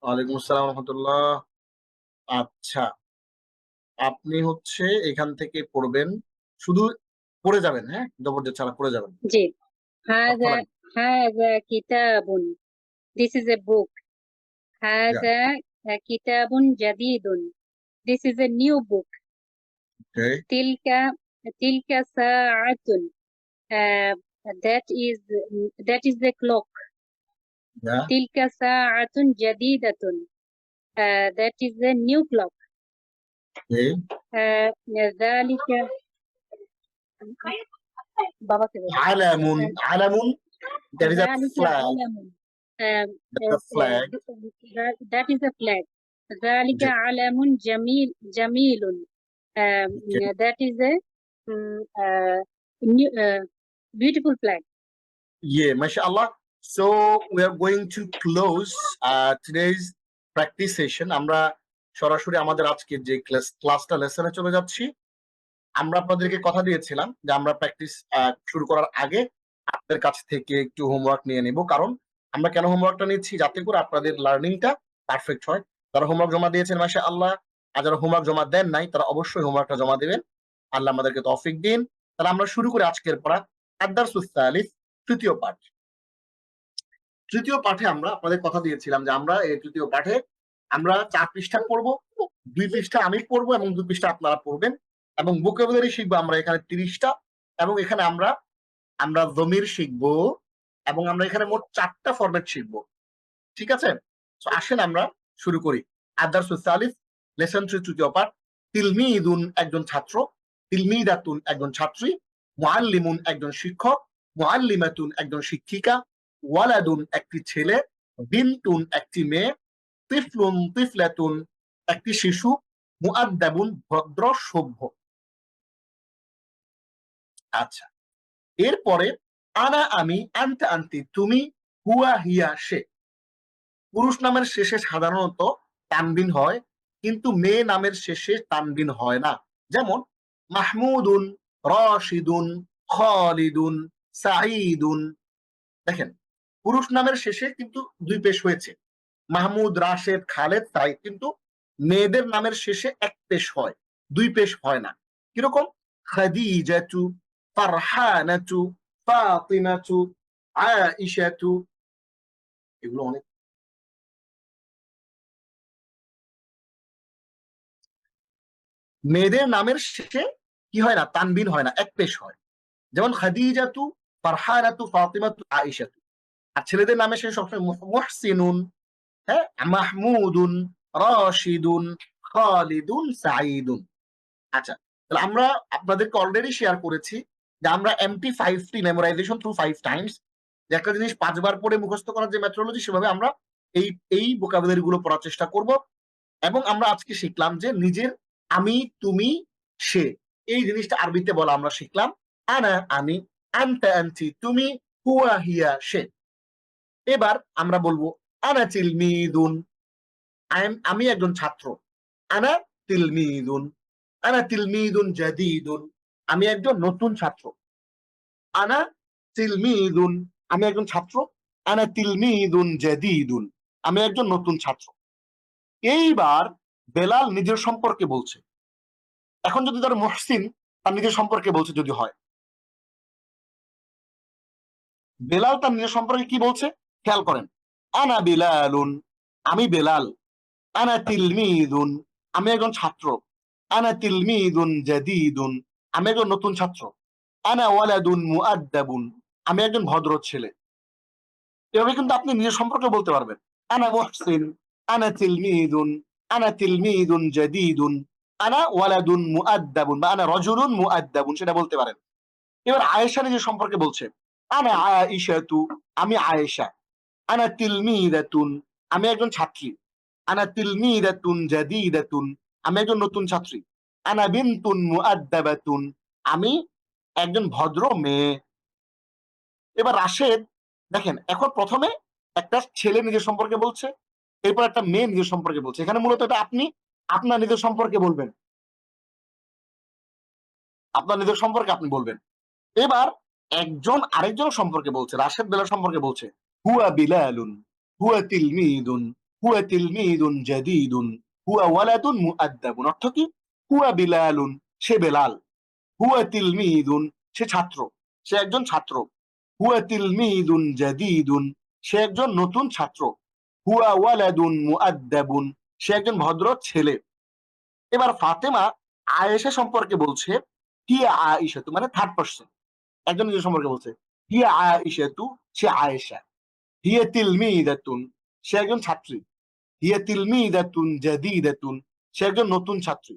ওয়ালাইকুম আসসালাম ওয়া রাহমাতুল্লাহ। আচ্ছা, আপনি হচ্ছে এখান থেকে পড়বেন, শুধু পড়ে যাবেন, হ্যাঁ? জবরদস্ত ছাড়া পড়ে যাবেন। জি। অর্থ হাযা নাই। হাযা কিতাবুন, দিস ইজ এ বুক। যা, হাযা কিতাবুন জাদীদুন, this is a new book. Okay, তিলকা তিলকা সাআতুন, that is that is the clock. যা, তিলকা সাআতুন জাদীদাতুন, that is a new clock. ওকে। যালিকা, বাবাকে বলো। আলামুন, আলামুন, that is a ذلك flag. علم. Um, That's a flag. that is a flag. ذلك G, علم جميل. okay. That is a new, beautiful flag. Yeah, mashallah. So we are going to close today's practice session. আমরা সরাসরি আমাদের আজকের যে ক্লাসটা লেসনে চলে যাচ্ছি। আমরা আপনাদেরকে কথা দিয়েছিলাম যে আমরা প্র্যাকটিস শুরু করার আগে আপনাদের কাছ থেকে একটু হোমওয়ার্ক নিয়ে নেব। কারণ আমরা কেন হোমওয়ার্কটা নিচ্ছি? যাতে করে আপনাদের লার্নিংটা পারফেক্ট হয়। যারা হোমওয়ার্ক জমা দিয়েছেন মাশাআল্লাহ, আর যারা হোমওয়ার্ক জমা দেন নাই তারা অবশ্যই হোমওয়ার্কটা জমা দিবেন। আল্লাহ আমাদেরকে তৌফিক দিন। তাহলে আমরা শুরু করি আজকের পড়া। আদ-দারসুস সালিস, তৃতীয় পাঠ। তৃতীয় পাঠে আমরা আপনাদের কথা দিয়েছিলাম যে আমরা এই তৃতীয় পাঠে আমরা 4 পৃষ্ঠা পড়বো, 2 পৃষ্ঠা আমি পড়বো এবং 2 পৃষ্ঠা আপনারা পড়বেন, এবং ভোকাবুলারি শিখবো আমরা এখানে 30টা, এবং এখানে আমরা জমির শিখবো, এবং আমরা এখানে মোট 4টা ফরম্যাট শিখবো, ঠিক আছে? তো আসেন আমরা শুরু করি। আদ-দারসুস সালিস, লেসন 3, তৃতীয় পাঠ। তিলমিদুন একজন ছাত্র, তিলমিদাতুন একজন ছাত্রী, মুআল্লিমুন একজন শিক্ষক, মুআল্লিমাতুন একজন শিক্ষিকা, ওয়ালাদুন একটি ছেলে, বিনতুন একটি মেয়ে, তিফলুন তিফলাতুন একটি শিশু, মুআদ্দাবুন ভদ্র সভ্য। আচ্ছা, এরপরে আনা আমি, আনতা আনতি তুমি, হুয়া হিয়া সে। পুরুষ নামের শেষে সাধারণত তানবিন হয়, কিন্তু মেয়ে নামের শেষে তানবিন হয় না। যেমন মাহমুদুন, রশিদুন, খালিদুন, সাঈদুন। দেখেন, পুরুষ নামের শেষে কিন্তু দুই পেশ হয়েছে, মাহমুদ, রাশেদ, খালেদ, সাঈদ, কিন্তু মেয়েদের নামের শেষে এক পেশ হয়, দুই পেশ হয় না। কিরকম? খাদিজাতু, ফারহানাতু, ফাতিমাতু, আয়েশাতু। এগুলো অনেক। মেয়েদের নামের শেষে কি হয় না? তানবিন হয় না, এক পেশ হয়। যেমন খাদিজাতু, ফারহানাতু, ফাতিমাতু, আয়েশাতু। আর ছেলেদের নামের শেষে সবসময় মুহসিনুন, হ্যাঁ, মাহমুদুন, রাশিদুন, খালিদুন, সাঈদুন। আচ্ছা, তাহলে আমরা আপনাদেরকে অলরেডি শেয়ার করেছি যে আমরা MT5টি মেমোরাইজেশন থ্রু 5 টাইমস, যে একটা জিনিস 5 বার পড়ে মুখস্থ করার যে মেথোডোলজি, সেভাবে আমরা এই ভোকাবুলারি গুলো পড়ার চেষ্টা করব। এবং আমরা আজকে শিখলাম যে নিজের আমি, তুমি, সে, এই জিনিসটা আরবিতে বলা আমরা শিখলাম। আনা আমি, আনতা আনতি তুমি, হুয়া হিয়া সে। এবার আমরা বলবো আনা তিলমিদুন, আমি একজন ছাত্র। আনা তিলমিদুন, আনা তিলমিদুন জাদীদুন, আমি একজন নতুন ছাত্র। আনা তিলমিদুন, আমি একজন ছাত্র। আনা তিলমিদুন জাদীদুন, আমি একজন নতুন ছাত্র। এইবার বেলাল নিজের সম্পর্কে বলছে। এখন যদি তার মুহসিন তার নিজের সম্পর্কে বলছে যদি হয়, বেলাল তার নিজের সম্পর্কে কি বলছে খেয়াল করেন। আনা বিলালুন, আমি বেলাল। আনা তিলমিদুন, আমি একজন ছাত্র। আনা তিলমিদুন জাদীদুন, আমি একজন নতুন ছাত্র। আনা ওয়ালাদুন মুআদ্দাবুন, আমি একজন ভদ্র ছেলে। এভাবে কিন্তু আপনি নিজের সম্পর্কে বলতে পারবেন। আনা মুহসিন, আনা তিলমিদুন, আনা তিলমিদুন জাদীদুন, আনা ওয়ালাদুন মুআদ্দাবুন, বা আনা রাজুলুন মুআদ্দাবুন, সেটা বলতে পারেন। এবার আয়েশা নিজের সম্পর্কে বলছে। আনা আয়েশাতু, আমি আয়েশা। আনা তিলমিদাতুন, আমি একজন ছাত্রী। আনা তিলমিদাতুন জাদীদাতুন, আমি একজন নতুন ছাত্রী। আনা বিনতুন মুআদ্দাবাতুন, আমি একজন ভদ্র মেয়ে। এবার রাশেদ, দেখেন, এখন প্রথমে একটা ছেলে নিজের সম্পর্কে বলছে, এরপর একটা মেয়ে নিজের সম্পর্কে বলছে। এখানে মূলত এটা আপনি আপনার নিজের সম্পর্কে বলবেন, আপনার নিজের সম্পর্কে আপনি বলবেন। এবার একজন আরেকজন সম্পর্কে বলছে, রাশেদ বেলাল সম্পর্কে বলছে। হুয়া বিলালুন, হুয়া তিলমিদুন, হুয়া তিলমিদুন জাদীদুন, হুয়া ওয়ালাদুন মুআদ্দাবুন। অর্থ কি? হুয়া বিলালুন, সে বেলাল। হুয়া তিলমিদুন, সে ছাত্র, সে একজন ছাত্র। হুয়া তিলমিদুন জাদীদুন, সে একজন নতুন ছাত্র। হুয়া ওয়ালাদুন মুআদ্দাবুন, সে একজন ভদ্র ছেলে। এবার ফাতেমা আয়েশা সম্পর্কে বলছে হিয়া আয়েশাতু, মানে থার্ড পারসন, একজন নিজের সম্পর্কে বলছে। হিয়া আয়েশাতু, সে আয়েশা। হিয়া তিলমিদাতুন, সে একজন ছাত্রী। হিয়া তিলমিদাতুন জাদীদাতুন, সে একজন নতুন ছাত্রী।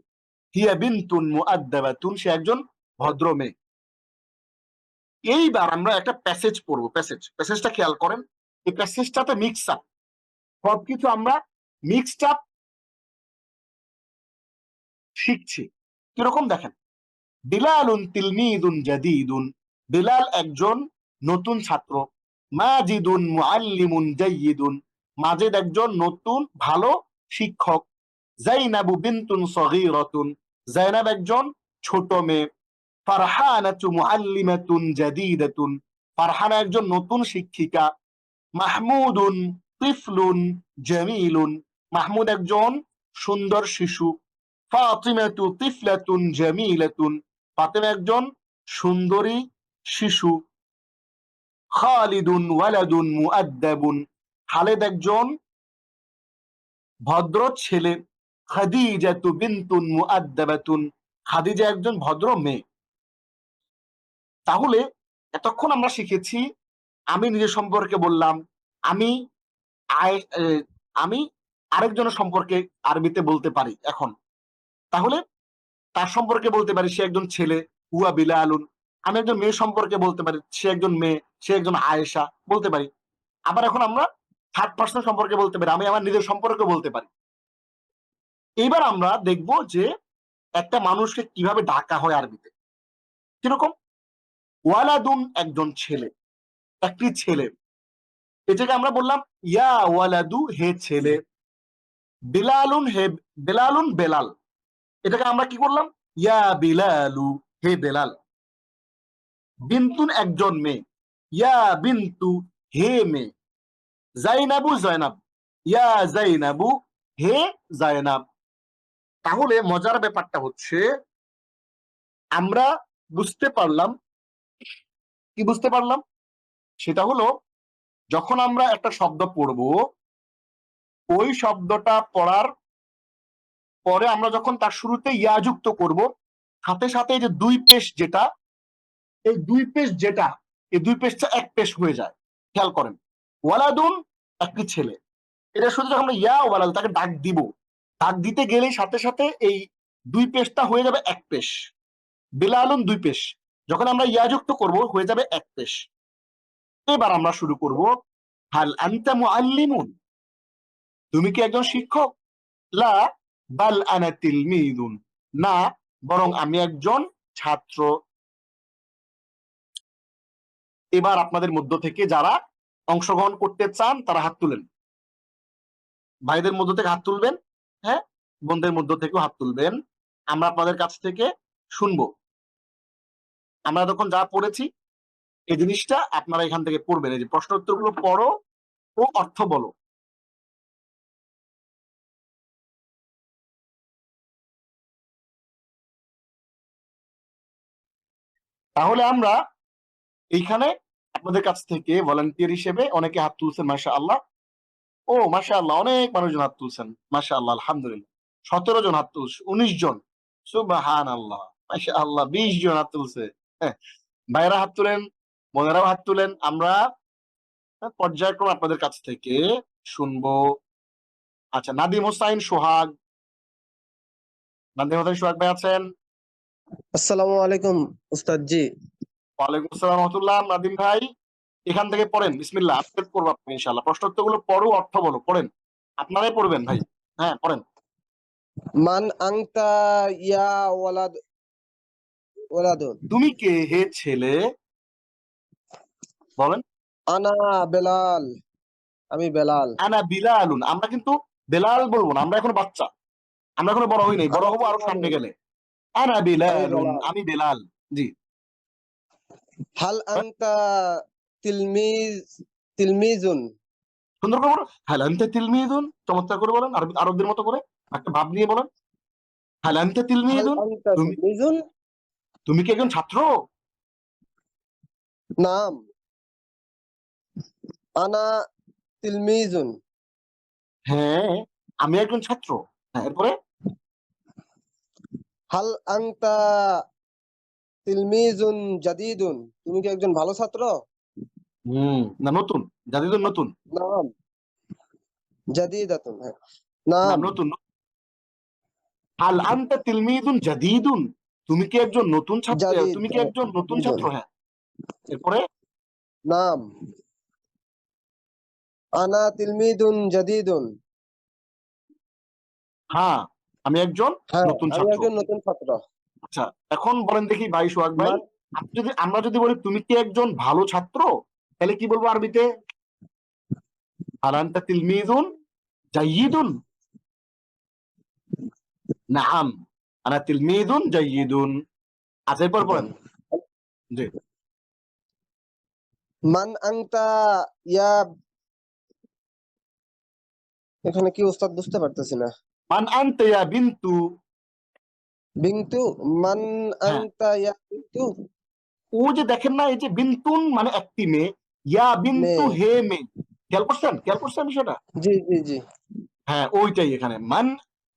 হিয়া বিনতুন মুআদ্দাবাতুন, সে একজন ভদ্র মেয়ে। এইবার আমরা একটা প্যাসেজ পড়বো। প্যাসেজটা খেয়াল করেন। এই প্যাসেজটাতে মিক্স আপ, সবকিছু আমরা মিক্সড আপ শিখছি। কিরকম দেখেন। বিলালুন তিলমিদুন জাদীদুন, বিলাল একজন নতুন ছাত্র। মাজিদুন মুআল্লিমুন জাইয়িদুন, মাজেদ একজন নতুন ভালো শিক্ষক। যায়নাবু বিনতুন সগীরাতুন, যায়নাব একজন ছোট মেয়ে। ফারহানাতু মুআল্লিমাতুন জাদীদাতুন, ফারহানা একজন নতুন শিক্ষিকা। মাহমুদুন তিফলুন জামিলুন, মাহমুদ একজন সুন্দর শিশু। ফাতিমাতু তিফলাতুন জামিলাতুন, ফাতেমা একজন সুন্দরী শিশু। খালিদুন ওয়ালাদুন মুআদ্দাবুন, খালেদ একজন ভদ্র ছেলে। খাদিজাতু বিনতুন মুআদ্দাবাতুন, খাদিজা একজন ভদ্র মেয়ে। তাহলে এতক্ষণ আমরা শিখেছি, আমি নিজের সম্পর্কে বললাম, আমি আমি আরেকজনের সম্পর্কে আরবিতে বলতে পারি। এখন তাহলে তার সম্পর্কে বলতে পারি সে একজন ছেলে, হুয়া বিলালুন। আমি একজন মেয়ে সম্পর্কে বলতে পারি সে একজন মেয়ে, সে একজন আয়েশা বলতে পারি। আবার এখন আমরা থার্ড পার্সন সম্পর্কে বলতে পারি, আমি আমার নিজের সম্পর্কে বলতে পারি। এইবার আমরা দেখব যে একটা মানুষকে কিভাবে ডাকা হয় আরবিতে। কিরকম? ওয়ালাদুন একজন ছেলে, একটি ছেলে। এটাকে আমরা বললাম ইয়া ওয়ালাদু, হে ছেলে। বিলালুন, হে বেলালুন, বেলাল। এটাকে আমরা কি করলাম? ইয়া বিলালু, হে বেলাল। বিন্তুন একজন মেয়ে, ইয়া বিন্তু, হে মেয়ে। জাইনাবু, জয়নাব, ইয়া জাইনাবু, হে জায়নাব। তাহলে মজার ব্যাপারটা হচ্ছে আমরা বুঝতে পারলাম, কি বুঝতে পারলাম? সেটা হলো যখন আমরা একটা শব্দ পড়ব, ওই শব্দটা পড়ার পরে আমরা যখন তার শুরুতে ইয়া যুক্ত করব, সাথে সাথে এই যে দুই পেশ যেটা, এই দুই পেশটা এক পেশ হয়ে যায়। খেয়াল করেন, ওয়ালাদুন একটি ছেলে, এটা শুধু যখন আমরা ইয়া ওয়ালাদ তাকে ডাক দিব, ডাক দিতে গেলে সাথে সাথে এই দুই পেশটা হয়ে যাবে এক পেশ। বিলালুন দুই পেশ, যখন আমরা ইয়া যুক্ত করব হয়ে যাবে এক পেশ। এবার আমরা শুরু করব, হাল আনতা মুআল্লিমুন, তুমি কি একজন শিক্ষক? লা বাল আনা তিলমিদুন, না বরং আমি একজন ছাত্র। এবার আপনাদের মধ্য থেকে যারা অংশগ্রহণ করতে চান তারা হাত তুলেন। ভাইদের মধ্য থেকে হাত তুলবেন, হ্যাঁ, বোনদের মধ্য থেকেও হাত তুলবেন। আমরা আপনাদের কাছ থেকে শুনবো। আমরা তখন যা পড়েছি এই জিনিসটা আপনারা এখান থেকে পড়বেন। এই যে প্রশ্ন উত্তরগুলো পড়ো ও অর্থ বলো। তাহলে আমরা এইখানে আপনাদের কাছ থেকে ভলান্টিয়ার হিসেবে অনেকে হাত তুলছেন, মাশাআল্লাহ। ও মাশাআল্লাহ, অনেক মানুষজন হাত তুলছেন, মাশাআল্লাহ, আলহামদুলিল্লাহ। 17 জন হাত তুলছে, 19 জন, সুবহানাল্লাহ, মাশাআল্লাহ, 20 জন হাত তুলছে। হ্যাঁ, ভাইয়েরা হাত তুলেন, বোনেরাও হাত তুলেন। আমরা পর্যায়ক্রমে আপনাদের কাছ থেকে শুনবো। আচ্ছা, নাদিম হোসাইন সোহাগ, নাদিম হোসাইন সোহাগ ভাই আছেন? আসসালামু আলাইকুম উস্তাদ জি। ওয়ালাইকুম আসসালাম ওয়া রাহমাতুল্লাহ। নাদিম ভাই এখান থেকে পড়েন, বিসমিল্লাহ। আপনি পড়বো, আপনি ইনশাআল্লাহ। প্রশ্ন উত্তরগুলো পড়ো, অর্থ বলো, পড়েন। আপনারাই পড়বেন ভাই, হ্যাঁ পড়েন। মান আংতা ইয়া ওয়ালাদুন, তুমি কে হে ছেলে? বলেন। আনা বেলাল, আমি বেলাল। আনা বিলালুন, আমরা কিন্তু বেলাল বলবো না, আমরা এখনো বাচ্চা, আমরা এখনো বড় হই নাই, বড় হবো আরো সামনে গেলে। আনা বিলালুন, আমি বেলাল। জি। হাল আংতা তিলমিজুন, সুন্দর করে বলো। হাল আনতা তিলমিদুন, চমৎকার করে বলেন, আরবদের মতো করে একটা ভাব নিয়ে বলেন। হাল আনতা হাল তিলমিদুন, আংতা তিলমিজুন, তুমি কি একজন ছাত্র? নাম আনা তিলমিজুন, হ্যাঁ, আমি একজন ছাত্র। হ্যাঁ, এরপরে হাল আংতা তিলমিজুন জাদিদুন, তুমি কি একজন ভালো ছাত্র? না, নতুন, জাদিদুন নতুন, নাম জাদিদাতুন, হ্যাঁ, নাম নাম নতুন। হাল আনতা তিলমিদুন জাদিদুন, তুমি কি একজন নতুন ছাত্র? জাদিদ, তুমি কি একজন নতুন ছাত্র? হ্যাঁ, এরপরে নাম আনা তিলমিদুন জাদিদুন, হ্যাঁ, আমি একজন হ্যাঁ নতুন আমি ছাত্র। একজন নতুন ছাত্র। আচ্ছা, এখন বলেন দেখি ভাই সোহাগ ভাই, আমরা যদি বলি তুমি কি একজন ভালো ছাত্র, তাহলে কি বলবো আরবিতে? হাল আনতা তিলমিদুন জাইয়িদুন, নাম আনা তিলমিদুন জাইয়িদুন। আচ্ছা, এরপর বলেন। জি। মান আংতা ইয়া, এখানে কি উস্তাদ বুঝতে পারতেছি না। মান আনতা ইয়া বিন্তু, বিন্তু, মান হ্যাঁ, আংতা ইয়া বিন্তু, ও যে দেখেন না, এই যে বিন্তুন মানে একটি মেয়ে, ইয়া বিন্তু মেয়ে। হে মেয়ে। খেয়াল করছেন বিষয়টা? জি জি জি। হ্যাঁ, ওইটাই এখানে মান।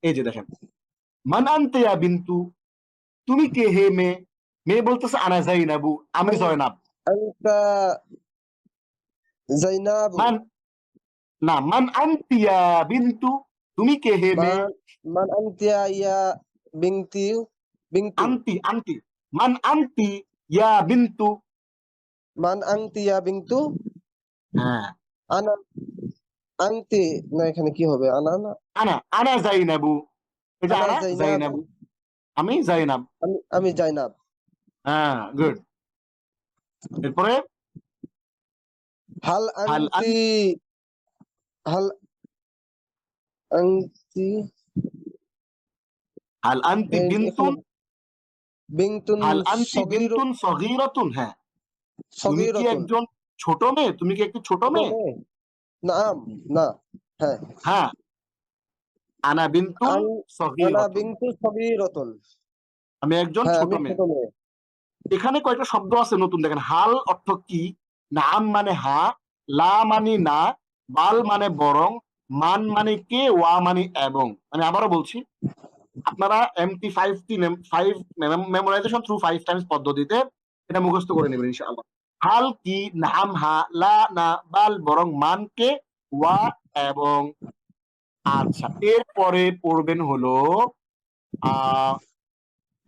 এই যে দেখেন, মান আনতা ইয়া বিন্তু, তুমি কে হে মেয়ে? মেয়ে বলতেছে আনা জাইনাবু, আমি জয়নাব। আংতা জাইনাবু, মান, না, মান আনতি ইয়া বিন্তু, তুমি কে হে মেয়ে? মান আংতিয়া ইয়া বিংতি, বিংতু, আন্তি, মান আনতি ইয়া বিন্তু। মান আংতি ইয়া বিংতু, হ্যাঁ, আনা আংতি, না এখানে কি হবে? আনা না, আনা জাইনাবু, এই যে আনা আনা জাইনাবু, জাইনাবু, আমি জাইনাব। আমি জাইনাব। হ্যাঁ, গুড। এরপরে হাল হাল আনতি হাল আনতি হাল আনতি বিনতুন, বিনতুন হাল আনতি সগীর বিনতুন সগীরাতুন। হ্যাঁ, তুমি কি সগীরাতুন একজন ছোট মেয়ে? তুমি কি একটি ছোট মেয়ে? নাম না হ্যাঁ হ্যাঁ, আনা বিনতুন আন আনা সগীরাতুন, বিনতু সগীরাতুন। আমি একজন হ্যাঁ ছোট আমি মেয়ে। ছোট মেয়ে। এখানে কয়েকটা শব্দ আছে নতুন, দেখেন। হাল অর্থ কি, নাম মানে হা, লা মানে না, বাল মানে বরং, মান মানে কে, ওয়া মানে এবং। আমি আবারও বলছি, আপনারা MT5 মেমোরাইজেশন থ্রু 5 টাইমস পদ্ধতিতে এটা মুখস্থ করে নেবেন ইনশাআল্লাহ। হাল কি, নাম হা, লা না, বাল বরং, মান কে, ওয়া এবং। আচ্ছা, এরপরে পড়বেন হলো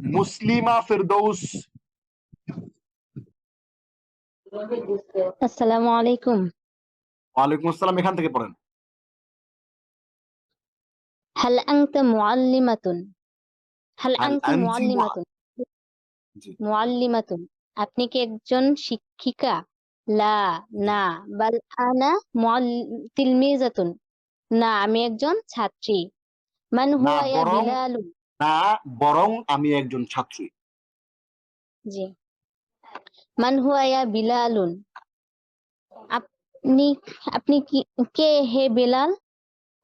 মুসলিমা ফেরদৌস। আসসালামু আলাইকুম। ওয়ালাইকুম আসসালাম, এখান থেকে পড়েন। হাল আনতা মুআল্লিমাতুন। হাল হাল আনতি আনতি মুআল্লিমাতুন। জি, মুআল্লিমাতুন, আপনি কি একজন শিক্ষিকা? লা, না। বাল আনা তিলমিজাতুন, না, আমি একজন ছাত্রী। মান না হুয়া ইয়া বরং, বিলালু। না বরং আমি একজন ছাত্রী। জি। মান হুয়া ইয়া বিলালুন, আপনি আপনি কি কে হে বিলাল?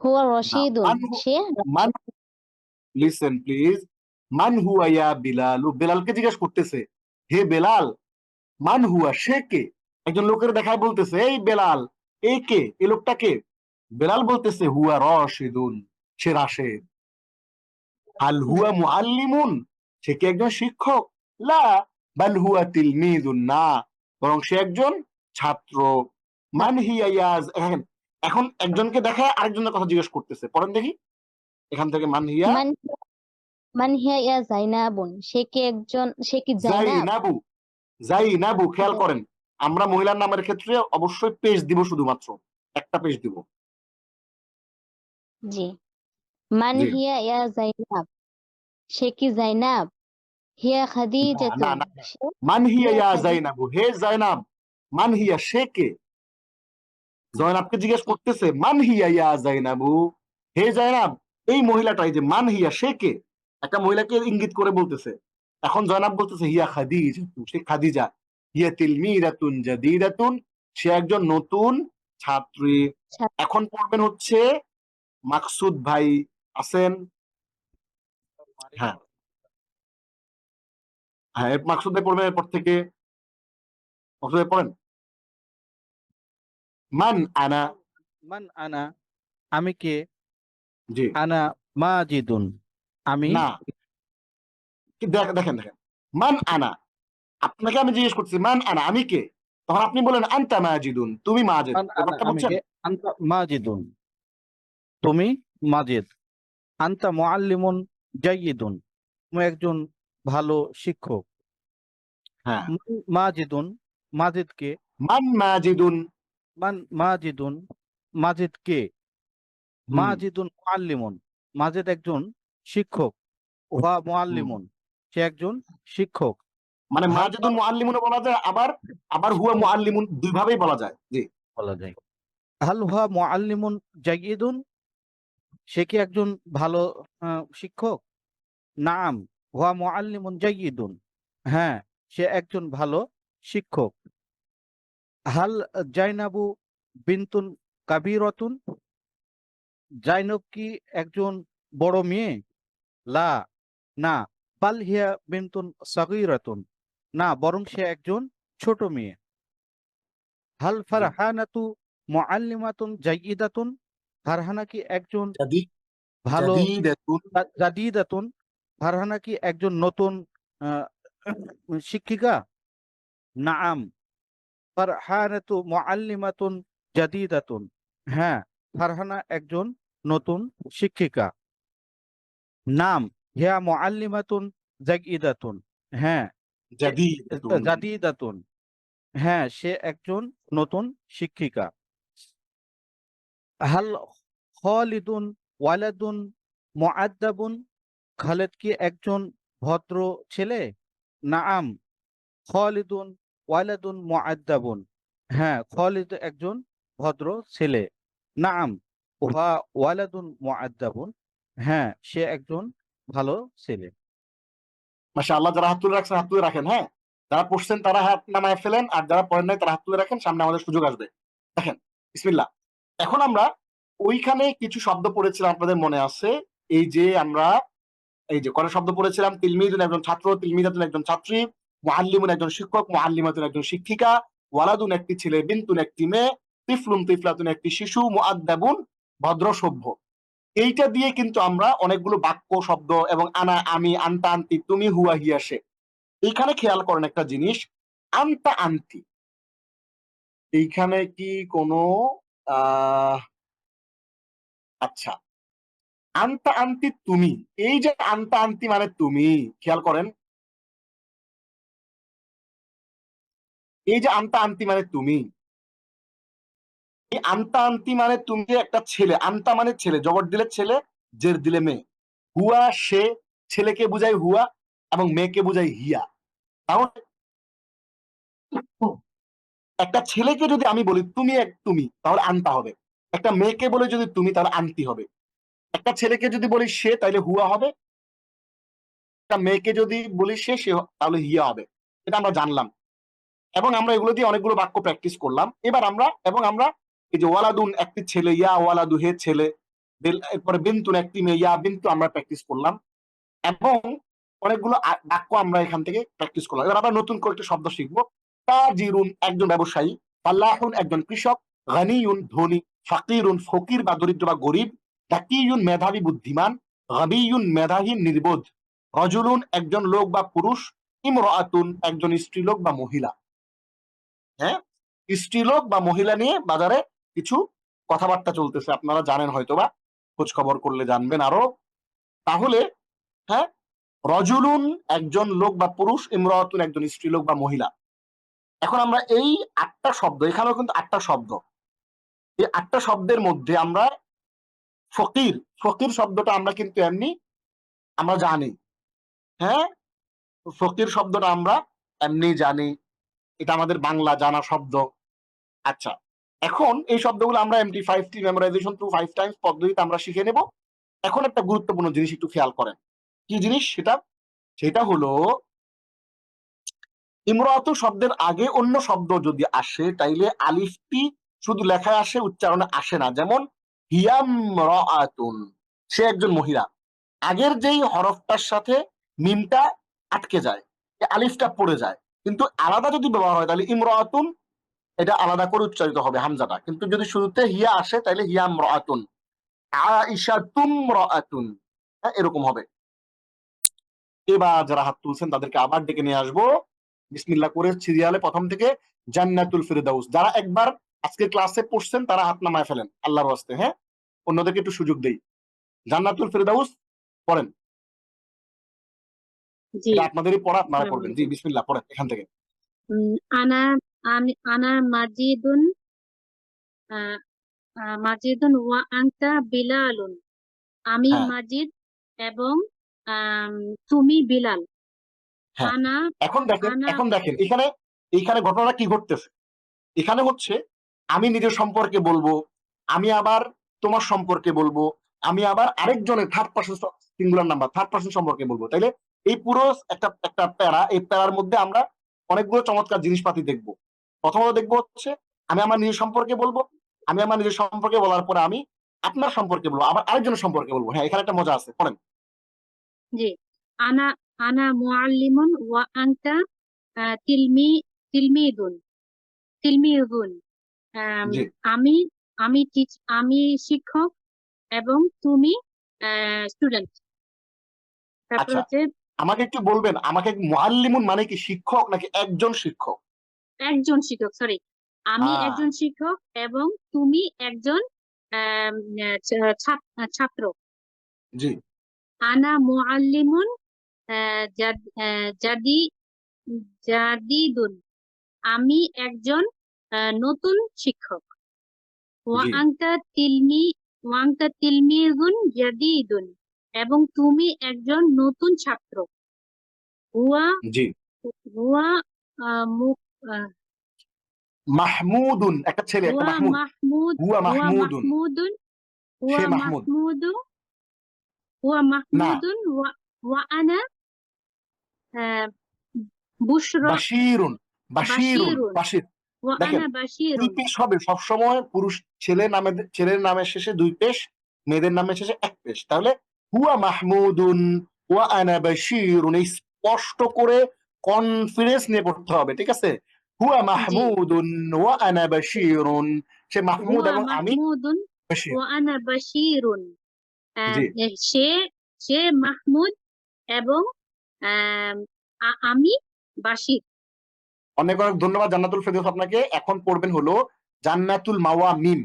হুয়া না, রশিদুন, সে মান লিসেন প্লিজ, মান হুয়া ইয়া বিলালু, বেলালকে জিজ্ঞেস করতেছে, হে বেলাল। মান হুয়া, সে কে? একজন লোকের দেখায় বলতেছে, এই বেলাল, এই কে, এই লোকটা কে? বেলাল বলতেছে, হুয়া রশিদুন, সে রাশেদ। হাল হুয়া মুআল্লিমুন, সে কি একজন শিক্ষক? লা, বাল হুয়া তিলমিদুন, না, বরং সে একজন ছাত্র। মান হিয়া ইয়াজ, এখন একজনকে দেখায় আরেকজনের কথা জিজ্ঞেস করতেছে, পড়েন দেখি এখান থেকে। মান হিয়া মান মান হিয়া ইয়া জাইনাবুন, সে কি জাইনাব? জাইনাবু, জাইনাবু, খেয়াল করেন, আমরা মহিলার নামের ক্ষেত্রে অবশ্যই পেশ দিব, শুধুমাত্র একটা পেশ দিব। জি। মান জি, হিয়া ইয়া জাইনাব, সে কি জাইনাব? হিয়া না খাদিজাতুন, না, মান হিয়া হিয়া ইয়া খাদিজা। জাইনাবু, হে জাইনাব। মান হিয়া, সে কে? জয়নাবকে জিজ্ঞেস করতেছে, মান হিয়া ইয়া জাইনাবু, হে জাইনাব, এই মহিলাটাই যে মান হিয়া, সে কে? একটা মহিলাকে ইঙ্গিত করে বলতেছে। এখন জয়নাব বলতেছে, হিয়া খাদিজা, সে খাদিজা। হিয়া তিলমিরাতুন জাদিদাতুন, সে একজন নতুন ছাত্রী। এখন পড়বেন হচ্ছে মাকসুদ ভাই, আছেন? হ্যাঁ হ্যাঁ, মাকসুদ ভাই পড়বেন এরপর থেকে। মাকসুদ ভাই পড়েন। মান আনা, মান আনা, আমি কে? জি, আনা মাজিদুন, আমি না, দেখেন দেখেন দেখেন, মান আনা, আপনাকে আমি জিজ্ঞেস করছি, মান আনা, আমি কে? তখন আপনি বলেন আনতা মাজিদুন, তুমি মাজেদ। মান আনা, ব্যাপারটা আমি বুঝছেন? কে? আনতা মাজিদুন, তুমি মাজিদ। আনতা মুআল্লিমুন জাইয়িদুন, তুমি একজন ভালো শিক্ষক। হ্যাঁ, মাজিদুন, মাজিদ কে? মান মাজিদুন, মান মাজিদুন, মাজিদ কে? হুম, মাজিদুন মুআল্লিমুন, মাজিদ একজন শিক্ষক। ওয়া হুম। মুআল্লিমুন, সে একজন শিক্ষক। মানে হাল মাজিদুন মুআল্লিমুনও বলা যায়, আবার আবার হুয়া মুআল্লিমুন, দুই ভাবেই বলা যায়। জি, বলা যায়। হাল হুয়া মুআল্লিমুন জাইয়িদুন, সে কি একজন ভালো শিক্ষক? নাম হুয়া মুআল্লিমুন জাইয়িদুন, হ্যাঁ, সে একজন ভালো শিক্ষক। হাল জাইনাবু বিনতুন কাবীরাতুন, জাইনব কি একজন বড় মেয়ে? লা, না। বাল হিয়া বিনতুন সাগীরাতুন, না, বরং সে একজন ছোট মেয়ে। হাল জি। ফারহানাতু মুআল্লিমাতুন জাইয়িদাতুন, ফারহানা কি একজন জাদি ভালো জাদিদাতুন, জাদিদাতুন, ফারহানা কি একজন নতুন আহ, শিক্ষিকা? নাআম, ফারহানাতু মুআল্লিমাতুন জাদিদাতুন, হ্যাঁ, ফারহানা একজন নতুন শিক্ষিকা। নাম হিয়া মুআল্লিমাতুন জাইয়িদাতুন, হ্যাঁ, জাদিদাতুন। জাদিদাতুন, হ্যাঁ, সে একজন নতুন শিক্ষিকা। হাল খালিদুন ওয়ালাদুন মুআদ্দাবুন, খালেদ কি একজন ভদ্র ছেলে? নাআম, খালিদুন ওয়ালাদুন মুআদ্দাবুন। হ্যাঁ, খালিদ একজন ভদ্র ছেলে। নাআম হুয়া ওয়ালাদুন মুআদ্দাবুন। হ্যাঁ, সে একজন ভালো ছেলে। মাশাআল্লাহ, যারা হাত তুলে রাখছেন হাত তুলে রাখেন। হ্যাঁ, যারা পড়ছেন তারা হাত নামায় ফেলেন, আর যারা পড়েন নাই তারা হাত তুলে রাখেন, সামনে আমাদের সুযোগ আসবে। দেখেন, বিসমিল্লাহ। এখন আমরা ওইখানে কিছু শব্দ পড়েছিলাম, আপনাদের মনে আছে? এই যে আমরা এই যে কটা শব্দ পড়েছিলাম? তিলমিদুন একজন ছাত্র, তিলমিদাতুন একজন ছাত্রী, মুআল্লিমুন একজন শিক্ষক, মুআল্লিমাতুন একজন শিক্ষিকা, ওয়ালাদুন একটি ছেলে, বিনতুন একটি মেয়ে, তিফলুন তিফলাতুন একটি শিশু, মুআদ্দাবুন ভদ্র সভ্য। এইটা দিয়ে কিন্তু আমরা অনেকগুলো বাক্য শব্দ এবং আনা, আমি, আনতা, আন্তি, তুমি, হুয়া, হিয়া, সে। এইখানে খেয়াল করেন একটা জিনিস, আনতা, আন্তি, এইখানে কি কোনো আচ্ছা, আনতা, আন্তি, তুমি, এই যে আনতা, আন্তি মানে তুমি, খেয়াল করেন, এই যে আনতা, আন্তি মানে তুমি, এই আনতা, আন্তি মানে তুমি একটা ছেলে। আনতা মানে ছেলে, জবর দিলে ছেলে, জের দিলে মেয়ে। হুয়া সে, ছেলেকে বুঝাই হুয়া এবং মেয়েকে বুঝাই হিয়া। তাহলে একটা ছেলেকে যদি আমি বলি তুমি তুমি, তাহলে আনতা হবে। একটা মেয়েকে বলে যদি তুমি, তাহলে আনতি হবে। একটা ছেলেকে যদি বলি সে, তাহলে হুয়া হবে। একটা মেয়েকে যদি বলি সে, তাহলে হিয়া হবে। এটা আমরা জানলাম এবং আমরা এগুলো দিয়ে অনেকগুলো বাক্য প্র্যাকটিস করলাম। এবার আমরা এই যে ওয়ালাদুন একটি ছেলে, ইয়া ওয়ালাদু হে ছেলে, এরপরে বিনতুন একটি মেয়ে, ইয়া বিনতু আমরা প্র্যাকটিস করলাম এবং অনেকগুলো বাক্য আমরা এখান থেকে প্র্যাকটিস করলাম। এবার আমরা নতুন করে একটা শব্দ শিখবো। তাজিরুন একজন ব্যবসায়ী, ফাল্লাহুন একজন কৃষক, গানিয়ুন ধনী, ফাকিরুন ফকির বা দরিদ্র বা গরিব, তাকিয়ুন মেধাবী বুদ্ধিমান, গাবিয়ুন মেধাহীন নির্বোধ, রজুলুন একজন লোক বা পুরুষ, ইমরাতুন একজন স্ত্রীলোক বা মহিলা। হ্যাঁ, স্ত্রীলোক বা মহিলা নিয়ে বাজারে কিছু কথাবার্তা চলতেছে, আপনারা জানেন হয়তোবা, খোঁজ খবর করলে জানবেন আরো। তাহলে হ্যাঁ, রজুলুন একজন লোক বা পুরুষ, ইমরাতুন একজন স্ত্রীলোক বা মহিলা। এখন আমরা এই 8টা শব্দ, এখানেও কিন্তু 8টা শব্দ, এই 8টা শব্দের মধ্যে আমরা ফকির, ফকির শব্দটা আমরা কিন্তু এমনি আমরা জানি। হ্যাঁ, ফকির শব্দটা আমরা এমনি জানি, এটা আমাদের বাংলা জানা শব্দ। আচ্ছা, এখন এই শব্দগুলো আমরা MT5T মেমোরাইজেশন থ্রু 5 টাইমস পদ্ধতিতে আমরা শিখে নেব। এখন একটা গুরুত্বপূর্ণ জিনিস একটু খেয়াল করেন। কি জিনিস সেটা হলো ইমরাতু শব্দের আগে অন্য শব্দ যদি আসে, তাইলে আলিফটি শুধু লেখায় আসে, উচ্চারণে আসে না। যেমন হিয়ামরাআতুন, সে একজন মহিলা, আগের যেই হরফটার সাথে মিমটা আটকে যায়, আলিফটা পড়ে যায়। কিন্তু আলাদা যদি ব্যবহার হয় তাহলে ইমরাআতুন এটা আলাদা করে উচ্চারিত হবে হামজাটা। কিন্তু যদি শুরুতে হিয়া আসে তাহলে হিয়ামরাআতুন, আইশাতুমরাআতুন, এরকম হবে। এবার যারা হাত তুলছেন তাদেরকে আবার ডেকে নিয়ে আসবো। বিসমিল্লাহ করে সিরিয়ালে প্রথম থেকে জান্নাতুল ফিরদাউস। যারা একবার আজকে ক্লাসে পড়ছেন তারা হাত নামায় ফেলেন আল্লাহর ওয়াস্তে। হ্যাঁ, অন্যদেরকে একটু সুযোগ দেই। জান্নাতুল ফিরদাউস পড়েন। জি এটা আপনাদেরই পড়া, আপনারা পড়বেন। জি বিসমিল্লাহ পড়েন এখান থেকে। আনা আনা মাজিদুন, মাজিদুন ওয়া আনতা বিলালুন। আমি হ্যাঁ মাজিদ এবং তুমি বিলাল। হ্যাঁ, আনা এখন আনা দেখেন এইখানে ঘটনাটা কি ঘটতেছে। এখানে হচ্ছে আমি নিজের সম্পর্কে বলবো, আমি আবার তোমার সম্পর্কে বলবো, আমি আবার আরেকজনের third person singular number third person সম্পর্কে বলবো। তাইলে এই পুরো একটা প্যারা, এই প্যারার মধ্যে আমরা অনেকগুলো চমৎকার জিনিসপাতি দেখবো। প্রথমত দেখবো হচ্ছে আমি আমার নিজের সম্পর্কে বলবো, আমি আমার নিজের সম্পর্কে বলার পরে আমি আপনার সম্পর্কে বলবো, আবার আরেকজনের সম্পর্কে বলবো। হ্যাঁ, এখানে একটা মজা আছে, পড়েন। জি আনা আনা মুআল্লিমুন ওয়া আনতা তিলমিদুন তিলমিদুন। জি আমি আমি শিক্ষক এবং তুমি স্টুডেন্ট। তারপর আচ্ছা, হচ্ছে আমাকে একটু বলবেন, আমাকে মুআল্লিমুন মানে কি শিক্ষক নাকি একজন শিক্ষক? একজন শিক্ষক, সরি, আমি আহ একজন শিক্ষক এবং তুমি একজন ছাত্র। জি আনা মুআল্লিমুন জাদি জাদিদুন, আমি একজন নতুন শিক্ষক। ওয়া জি আনতা তিলমিযুন জাদিদুন, এবং তুমি একজন নতুন ছাত্র। হুয়া জি হুয়া আহ, মাহমুদুন একটা ছেলে একটা হুয়া মাহমুদ মাহমুদ হুয়া হুয়া মাহমুদুন মাহমুদুন হুয়া সে মাহমুদ মাহমুদু হুয়া না মাহমুদুন ওয়া ওয়া আনা আহ, বুশরা বাশিরুন বাশিরুন বাশিরুন বাশির ওয়া দেখেন আনা দুই বাশিরুন। পেশ হবে সবসময় পুরুষ ছেলের নামের শেষে দুই পেশ মেয়েদের নামের শেষে এক পেশ তাহলে হুয়া মাহমুদুন ওয়া আনা বাশিরুন এই স্পষ্ট করে কনফিডেন্স নিয়ে পড়তে হবে ঠিক আছে হুয়া জি মাহমুদুন ওয়া আনা বাশিরুন সে মাহমুদ হুয়া এবং আমি মাহমুদুন বাশির ওয়া আনা বাশিরুন। জি সে সে মাহমুদ এবং আম, আমি বাশির। অনেক অনেক ধন্যবাদ জান্নাতুল ফেরদৌস আপনাকে এখন পড়বেন হলো জান্নাতুল মাওয়া মিম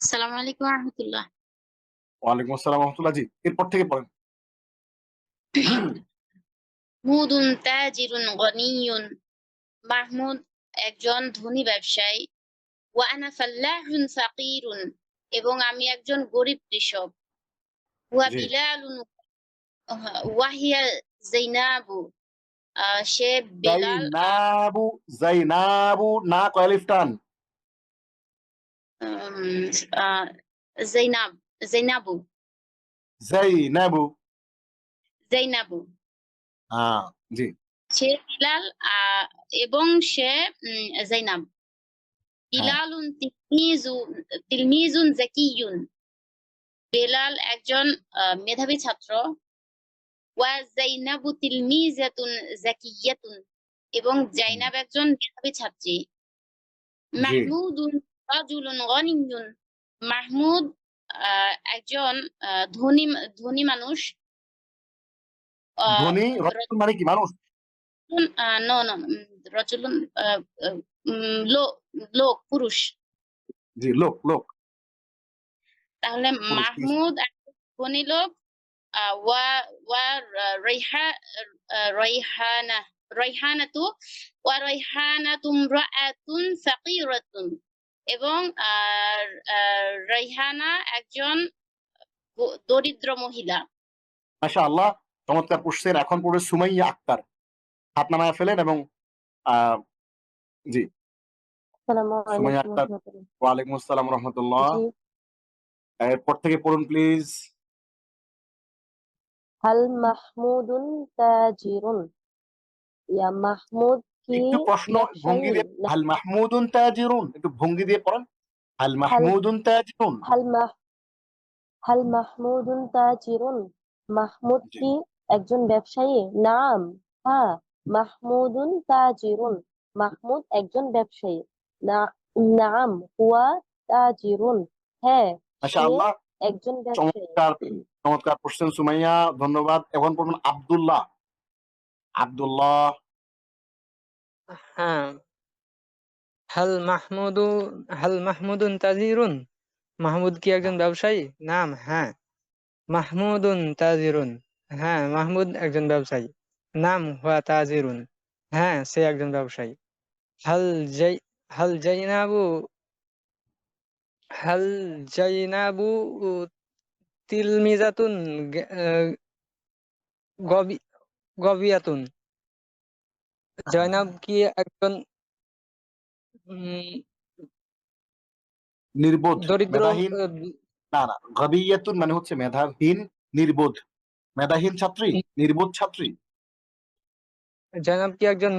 আসসালামু আলাইকুম রহমতুল্লাহ। ওয়ালাইকুম আসসালাম রহমতুল্লাহ জি এরপর থেকে পড়েন মুদুন তাজিরুন গনিয়ুন, মাহমুদ একজন ধনী ব্যবসায়ী। ওয়া আনা ফাল্লাহুন ফাকিরুন, এবং আমি একজন গরিব কৃষক। ওয়া জি বিলালুন ওয়াহিয়া জাইনাবু, সে বেলাল জাইনাবু জাইনাবু না কয়ালিফ টান উম, আহ, জাইনাব জাইনাবু জাইনাবু জাইনাবু হ্যাঁ জি সে বিলাল এবং সে জাইনাব। হ্যাঁ বিলালুন তিলমিজুন জাকিয়ুন, বেলাল একজন মেধাবী ছাত্র। ওয়া জাইনাবু তিলমিজাতুন জাকিয়াতুন, এবং জাইনাব একজন মেধাবী ছাত্রী। জি মাহমুদুন রাজুলুন গনিয়ুন, মাহমুদ একজন ধনী ধনী মানুষ। আহ, ধনী রতন মানে কি মানুষ নো নো রাজুলুন লোক লোক পুরুষ। জি লোক লোক তাহলে পুরুষ ঠিক আছে। মাহমুদ একজন ধনী লোক। ওয়া ওয়া রাইহা রাইহানা রাইহানাতু ওয়া রাইহানাতুম রাআতুন ফাকিরাতুন, এবং রাইহানা একজন দরিদ্র মহিলা। মাশাআল্লাহ চমৎকার পড়ছেন এখন পড়বে সুমাইয়া আক্তার হাত নামায় ফেলেন এবং আহ জি আসসালামু সুমাইয়া আলাইকুম আক্তার রহমতুল্লাহ। ওয়ালাইকুম আসসালাম রহমতুল্লাহ জি, এরপর থেকে পড়ুন প্লিজ হাল মাহমুদুন তাজিরুন, ইয়া মাহমুদ কি একটু প্রশ্ন ভঙ্গি ব্যবসায়ী দিয়ে না? হাল মাহমুদুন তাজিরুন একটু ভঙ্গি দিয়ে পড়েন হাল হাল মাহমুদুন তাজিরুন হাল মাহ হাল মাহমুদুন তাজিরুন, মাহমুদ জি কি একজন ব্যবসায়ী? নাম, হ্যাঁ, মাহমুদুন তাজিরুন, মাহমুদ একজন ব্যবসায়ী। না, নাম হুয়া তাজিরুন, হ্যাঁ, সে মাশাআল্লাহ একজন ব্যবসায়ী। চমৎকার চমৎকার পড়ছেন সুমাইয়া ধন্যবাদ এখন পড়বেন আব্দুল্লাহ আব্দুল্লাহ হ্যাঁ, হাল মাহমুদু হাল মাহমুদুন তাজিরুন, মাহমুদ কি একজন ব্যবসায়ী? নাম, হ্যাঁ, মাহমুদুন তাজিরুন, হ্যাঁ, মাহমুদ একজন ব্যবসায়ী। নাম হুয়া তাজিরুন, হ্যাঁ, সে একজন ব্যবসায়ী। হাল জাই হাল জাইনাবু হাল জাইনাবু তিলমিজাতুন গবি গবিয়াতুন, জয়নাব কি একজন উম, নির্বোধ দরিদ্র মেধাহীন না না গবিয়াতুন মানে হচ্ছে মেধাহীন নির্বোধ মেধাহীন ছাত্রী নির্বোধ ছাত্রী জয়নাব কি একজন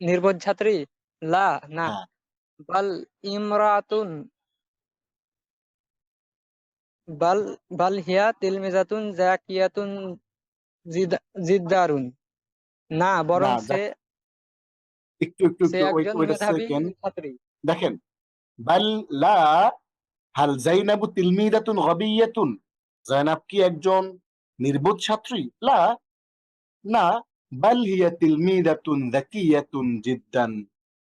নির্বোধ ছাত্রী? লা, না। হ্যাঁ বাল ইমরাতুন বাল বাল হিয়া তিলমিজাতুন জাকিয়াতুন জিদ্দারুন, না, বরং না সে একটু একটু সে একটু একজন ওয়েট মেধাবী সেকেন্ড ছাত্রী। দেখেন বাল লা হাল জাইনাবু তিলমিদাতুন গবিয়াতুন জাইনাব কি একজন নির্বোধ ছাত্রী লা না বাল হিয়া তিলমিদাতুন যাকিয়াতুন জিদ্দান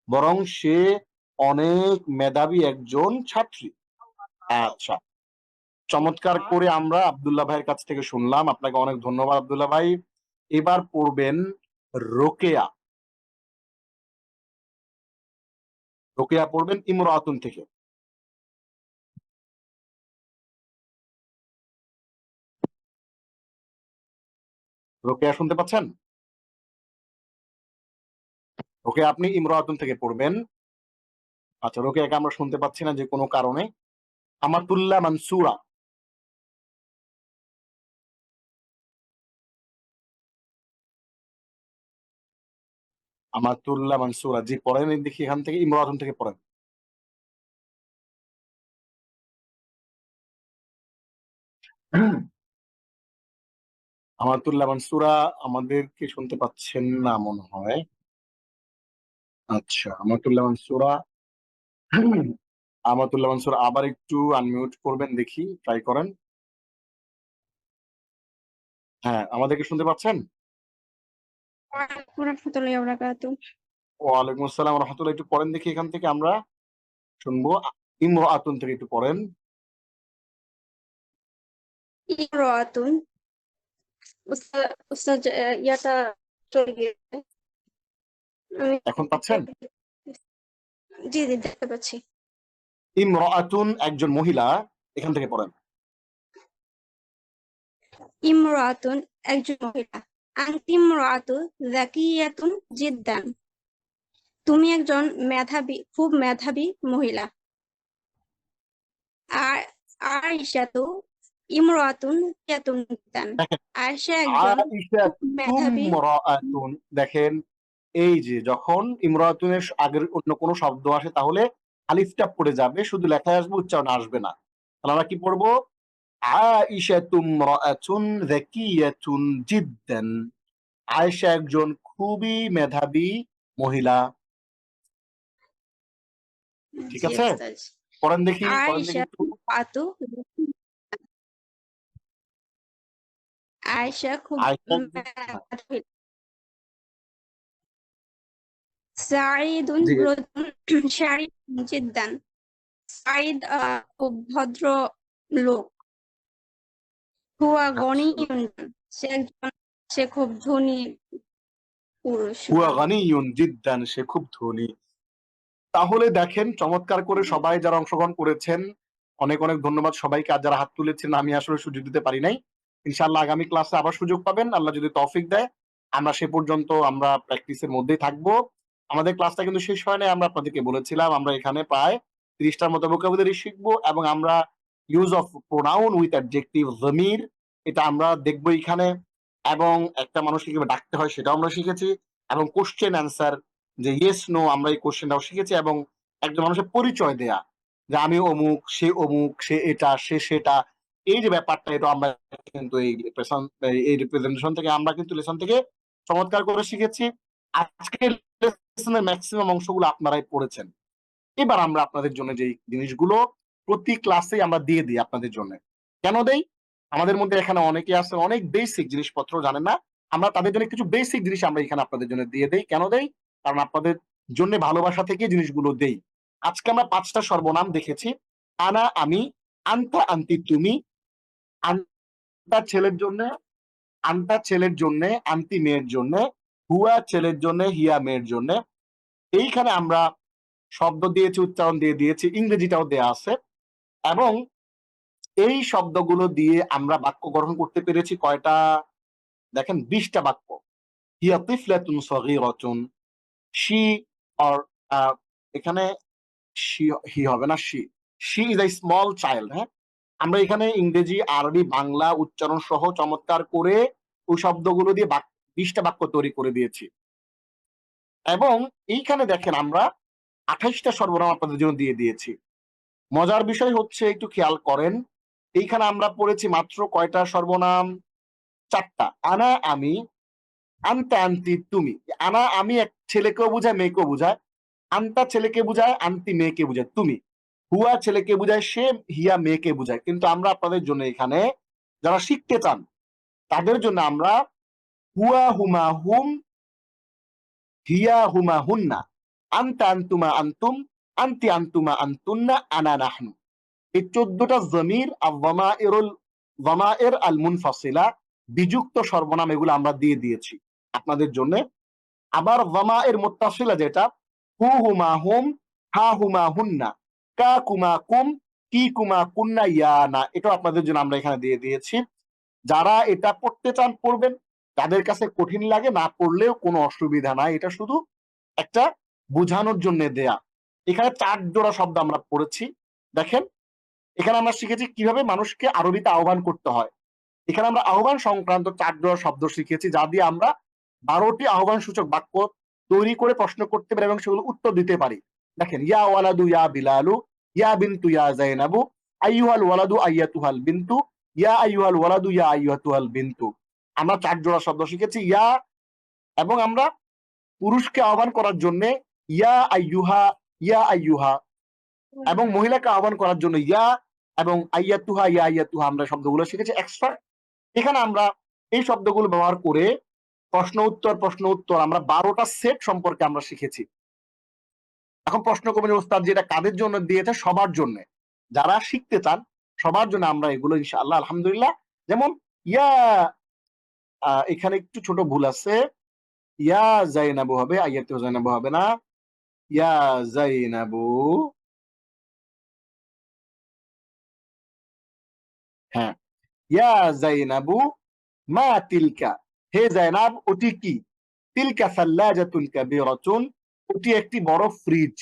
বরং সে অনেক মেধাবী একজন ছাত্রী আচ্ছা চমৎকার করে আমরা আব্দুল্লাহ ভাইয়ের কাছ থেকে শুনলাম আপনাকে অনেক ধন্যবাদ আব্দুল্লাহ ভাই এবার পড়বেন রোকেয়া রোকেয়া পড়বেন ইমরাতুন থেকে রোকেয়া শুনতে পাচ্ছেন? ওকে, আপনি ইমরাতুন থেকে পড়বেন। আচ্ছা, রোকেয়াকে আমরা শুনতে পাচ্ছি না যে কোনো কারণে। আমাতুল্লাহ মানসুরা। আমাতুল্লাহ মানসুরা, জি পড়েন দেখি এখান থেকে, ইমরাতুন থেকে পড়েন। আমাতুল্লাহ মানসুরা আমাদেরকে শুনতে পাচ্ছেন না মনে হয়। আচ্ছা, আমাতুল্লাহ মানসুরা আমাতুল্লাহ মানসুরা আবার একটু আনমিউট করবেন, দেখি, ট্রাই করেন। হ্যাঁ, আমাদেরকে শুনতে পাচ্ছেন? ওয়ালাইকুম আসসালাম রহমতুল্লাহ, একটু পড়েন দেখি এখান থেকে, আমরা শুনবো। ইমরাতুন থেকে একটু পড়েন। ইমরাতুন, উস্তাদ ইয়াটা চলে গিয়েছে। এখন পাচ্ছেন? জি জি, দেখতে পাচ্ছি। ইমরাতুন একজন মহিলা, এখান থেকে পড়েন। ইমরাতুন একজন মহিলা। আনতি ইমরাতু যাকিয়াতুন জিদ্দান। তুমি একজন মেধাবী, খুব মেধাবী মহিলা। আর আয়েশাতু ইমরাতুন জিদ্দাতুন জিদ্দান। আয়েশা একজন খুব মেধাবী। ইমরাতুন, দেখেন এই যে যখন ইমরাতুনের আগের অন্য কোনো শব্দ আসে তাহলে আলিফটা পড়ে যাবে, শুধু লেখায় আসবে, উচ্চারণ আসবে না। তাহলে আমরা কি পড়বো? আয়েশাতু ইমরাতুন যাকিয়াতুন জিদ্দান। আয়েশা একজন খুবই মেধাবী মহিলা। ঠিক জি আছে, উস্তাদ। পড়েন দেখি, পড়েন দেখি আয়েশা একটু। আয়েশা খুব আয়েশা মেধাবী। সাঈদুন জি, রজুল শারিফুন জিদ্দান। সাঈদ খুব ভদ্র লোক। হুয়া গনিয়ুন, সে খুব ধনী পুরুষ হুয়া মানুষ। গানিয়ুন জিদ্দান, সে খুব ধনী। তাহলে দেখেন চমৎকার করে সবাই যারা অংশগ্রহণ করেছেন, অনেক অনেক ধন্যবাদ সবাইকে। আর যারা হাত তুলেছেন আমি আসলে সুযোগ দিতে পারি নাই, ইনশাআল্লাহ আগামী ক্লাসে আবার সুযোগ পাবেন, আল্লাহ যদি তৌফিক দেয়। আমরা সে পর্যন্ত আমরা প্র্যাকটিসের মধ্যেই থাকবো। আমাদের ক্লাসটা কিন্তু শেষ হয় নাই, আমরা আপনাদেরকে বলেছিলাম আমরা এখানে প্রায় 30টার মতো ভোকাবুলারি শিখবো, এবং আমরা use of pronoun with adjective জমির, এটা আমরা দেখবো এখানে। এবং একটা মানুষকে কিভাবে ডাকতে হয় সেটাও আমরা শিখেছি, এবং কোশ্চেন অ্যান্সার, যে ইয়েস নো, আমরা এই কোশ্চেনটাও শিখেছি, এবং একজন মানুষের পরিচয় দেয়া, যে আমি অমুক, সে এটা, সে সেটা, এই যে ব্যাপারটা, এটা আমরা কিন্তু এই রিপ্রেজেন্টেশন থেকে, আমরা কিন্তু লেসন থেকে চমৎকার করে শিখেছি। আজকের লেসনের ম্যাক্সিমাম অংশগুলো আপনারাই পড়েছেন। এবার আমরা আপনাদের জন্য যে জিনিসগুলো প্রতি ক্লাসে আমরা দিয়ে দিই আপনাদের জন্য। কেন দেই? আমাদের মধ্যে এখানে অনেকে আছে অনেক বেসিক জিনিসপত্র জানেন না, আমরা তাদের জন্য কিছু বেসিক জিনিস আমরা এখানে আপনাদের জন্য দিয়ে দেই। কেন দেই? কারণ আপনাদের জন্য ভালোবাসা থেকে জিনিসগুলো দেই। আজকে আমরা 5টা সর্বনাম দেখেছি। আনা আমি, আনতা আন্তি তুমি, আনতা ছেলের জন্য, আনতা ছেলের জন্য, আন্তি মেয়ের জন্য, হুয়া ছেলের জন্য, হিয়া মেয়ের জন্য। এইখানে আমরা শব্দ দিয়েছি, উচ্চারণ দিয়ে দিয়েছি, ইংরেজিটাও দেয়া আছে, এবং এই শব্দগুলো দিয়ে আমরা বাক্য গঠন করতে পেরেছি কয়টা? দেখেন 20টা বাক্য। হিয়া তিফলাতুন সগীরাতুন, শি, অর এখানে হি হবে না, she is a small child. হ্যাঁ, আমরা এখানে ইংরেজি, আরবি, বাংলা উচ্চারণ সহ চমৎকার করে ওই শব্দগুলো দিয়ে 20টা বাক্য তৈরি করে দিয়েছি। এবং এইখানে দেখেন আমরা 28টা সর্বনাম আপনাদের জন্য দিয়ে দিয়েছি। মজার বিষয় হচ্ছে, একটু খেয়াল করেন, এইখানে আমরা পড়েছি মাত্র কয়টা সর্বনাম? 4টা। আনা আমি, আনতা আন্তি তুমি। আনা আমি এক ছেলেকেও বোঝায়, মেয়েকেও বোঝায়। আনতা ছেলেকে বোঝায়, আন্তি মেয়েকে বোঝায়, তুমি। হুয়া ছেলেকে বোঝায়, সে, হিয়া মেয়েকে বোঝায়। কিন্তু আমরা আপনাদের জন্য এখানে যারা শিখতে চান তাদের জন্য আমরা হুয়া হুমা হুম, হিয়া হুমা হুন্না, আনতা আন্তুমা আন্তুম, আন্তি আন্তুমা আন্তুন্না, আনা নাহনু। এই 14টা জমির যামায়ের আল মুনফাসিলা, বিযুক্ত সর্বনাম, এগুলো আমরা দিয়ে দিয়েছি আপনাদের জন্য। আবার যামায়ের মুত্তাসিলা, যেটা হু হুমা হুম, হা হুমা হুন্না, কা কুমা কুম, কি কুমা কুন্না, ইয়া না, এটাও আপনাদের জন্য আমরা এখানে দিয়ে দিয়েছি। যারা এটা পড়তে চান পড়বেন, তাদের কাছে কঠিন লাগে না পড়লেও কোনো অসুবিধা নাই, এটা শুধু একটা বোঝানোর জন্য দেয়া। এখানে 4 জোড়া শব্দ আমরা পড়েছি। দেখেন এখানে আমরা শিখেছি কিভাবে মানুষকে আরবিতে আহ্বান করতে হয়। এখানে আমরা আহ্বান সংক্রান্ত 4 জোড়া শব্দ শিখেছি, যা দিয়ে আমরা 12টি আহ্বান সূচক বাক্য তৈরি করে প্রশ্ন করতে পারি এবং সেগুলো উত্তর দিতে পারি। দেখেন ইয়া ওয়ালাদু ইয়া বিলালু, ইয়া বিনতু ইয়া যায়নাবু, আইয়ুহাল ওয়ালাদু আইয়াতুহাল বিনতু, ইয়া আইয়ুহাল ওয়ালাদু ইয়া আইয়াতুহাল বিনতু। আমরা 4 জোড়া শব্দ শিখেছি ইয়া, এবং আমরা পুরুষকে আহ্বান করার জন্য ইয়া আইয়ুহা, ইয়া আইয়ুহা, এবং মহিলাকে আহ্বান করার জন্য ইয়া এবং আইয়াতুহা, ইয়া আইয়াতুহা আমরা শব্দগুলো শিখেছি এক্সট্রা। এখানে আমরা এই শব্দগুলো ব্যবহার করে প্রশ্ন উত্তর আমরা 12টা সেট সম্পর্কে আমরা শিখেছি। এখন প্রশ্ন করবেন ওস্তাদ যেটা কাদের জন্য দিয়েছে? সবার জন্য, যারা শিখতে চান সবার জন্য আমরা এগুলো ইনশাআল্লাহ আলহামদুলিল্লাহ। যেমন ইয়া, এখানে একটু ছোট ভুল আছে, ইয়া যায়নাবু হবে, আইয়াতু যায়নাবু হবে না, ইয়া যায়নাবু, হ্যাঁ ইয়া যায়নাবু মা তিলকা, হে যায়নাব ওটি কি? তিলকা সাল্লাজাতুন কাবীরাতুন, ওটি একটি বড় ফ্রিজ।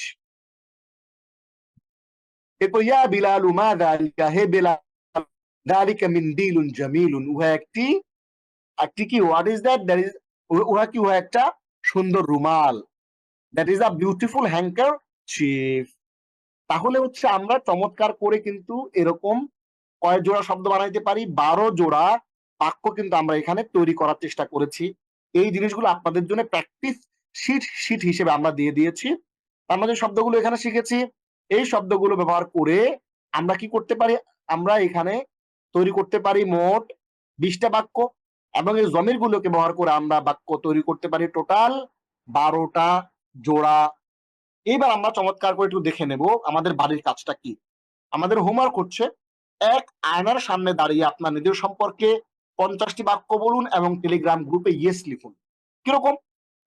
এরপর ইয়া বিলালু মা যালিকা, হে বিলাল যালিকা মিনদিলুন জামিলুন, উহা একটি কি? What is that? That is, উহা কি? উহা একটা সুন্দর রুমাল। That is a beautiful hanker chief. তাহলে হচ্ছে আমরা চমৎকার করে কিন্তু এরকম কয় জোড়া শব্দ বানাইতে পারি? 12 জোড়া বাক্য কিন্তু আমরা এখানে তৈরি করার চেষ্টা করেছি। এই জিনিসগুলো আপনাদের জন্য প্র্যাকটিস শিট হিসেবে আমরা দিয়ে দিয়েছি। আমরা যে শব্দগুলো এখানে শিখেছি এই শব্দগুলো ব্যবহার করে আমরা কি করতে পারি? আমরা এখানে তৈরি করতে পারি মোট 20টা বাক্য, এবং এই জমির গুলোকে ব্যবহার করে আমরা বাক্য তৈরি করতে পারি টোটাল 12টা জোড়া। এইবার আমরা চমৎকার করে একটু দেখে নেব আমাদের বাড়ির কাজটা কি। আমাদের হোমওয়ার্ক হচ্ছে এক আয়নার সামনে দাঁড়িয়ে আপনার নিজের সম্পর্কে 50টি বাক্য বলুন এবং টেলিগ্রাম গ্রুপে ইয়েস লিখুন। কিরকম?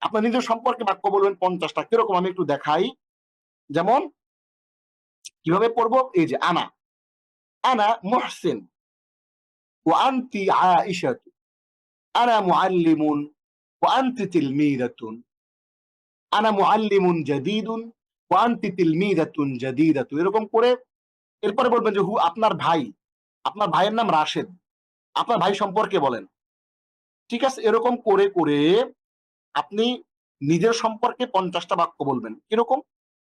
আপনার নিজের সম্পর্কে বাক্য বলবেন 50টা। কিরকম আমি একটু দেখাই। যেমন কিভাবে পড়বো? এই যে আনা, আনা মুহসিন, ওয়া আনতি আয়েশাতু, আনা মুআল্লিমুন, ওয়া আনতি তিলমিদাতুন, আনা মুআল্লিমুন জাদীদুন, ওয়া আনতি তিলমিদাতুন জাদীদাতু। এরকম করে এরপরে বলবেন যে আপনার ভাই, আপনার ভাইয়ের নাম রাশেদ, আপনার ভাই সম্পর্কে বলেন। ঠিক আছে, এরকম করে করে আপনি নিজের সম্পর্কে 50টা বাক্য বলবেন। কিরকম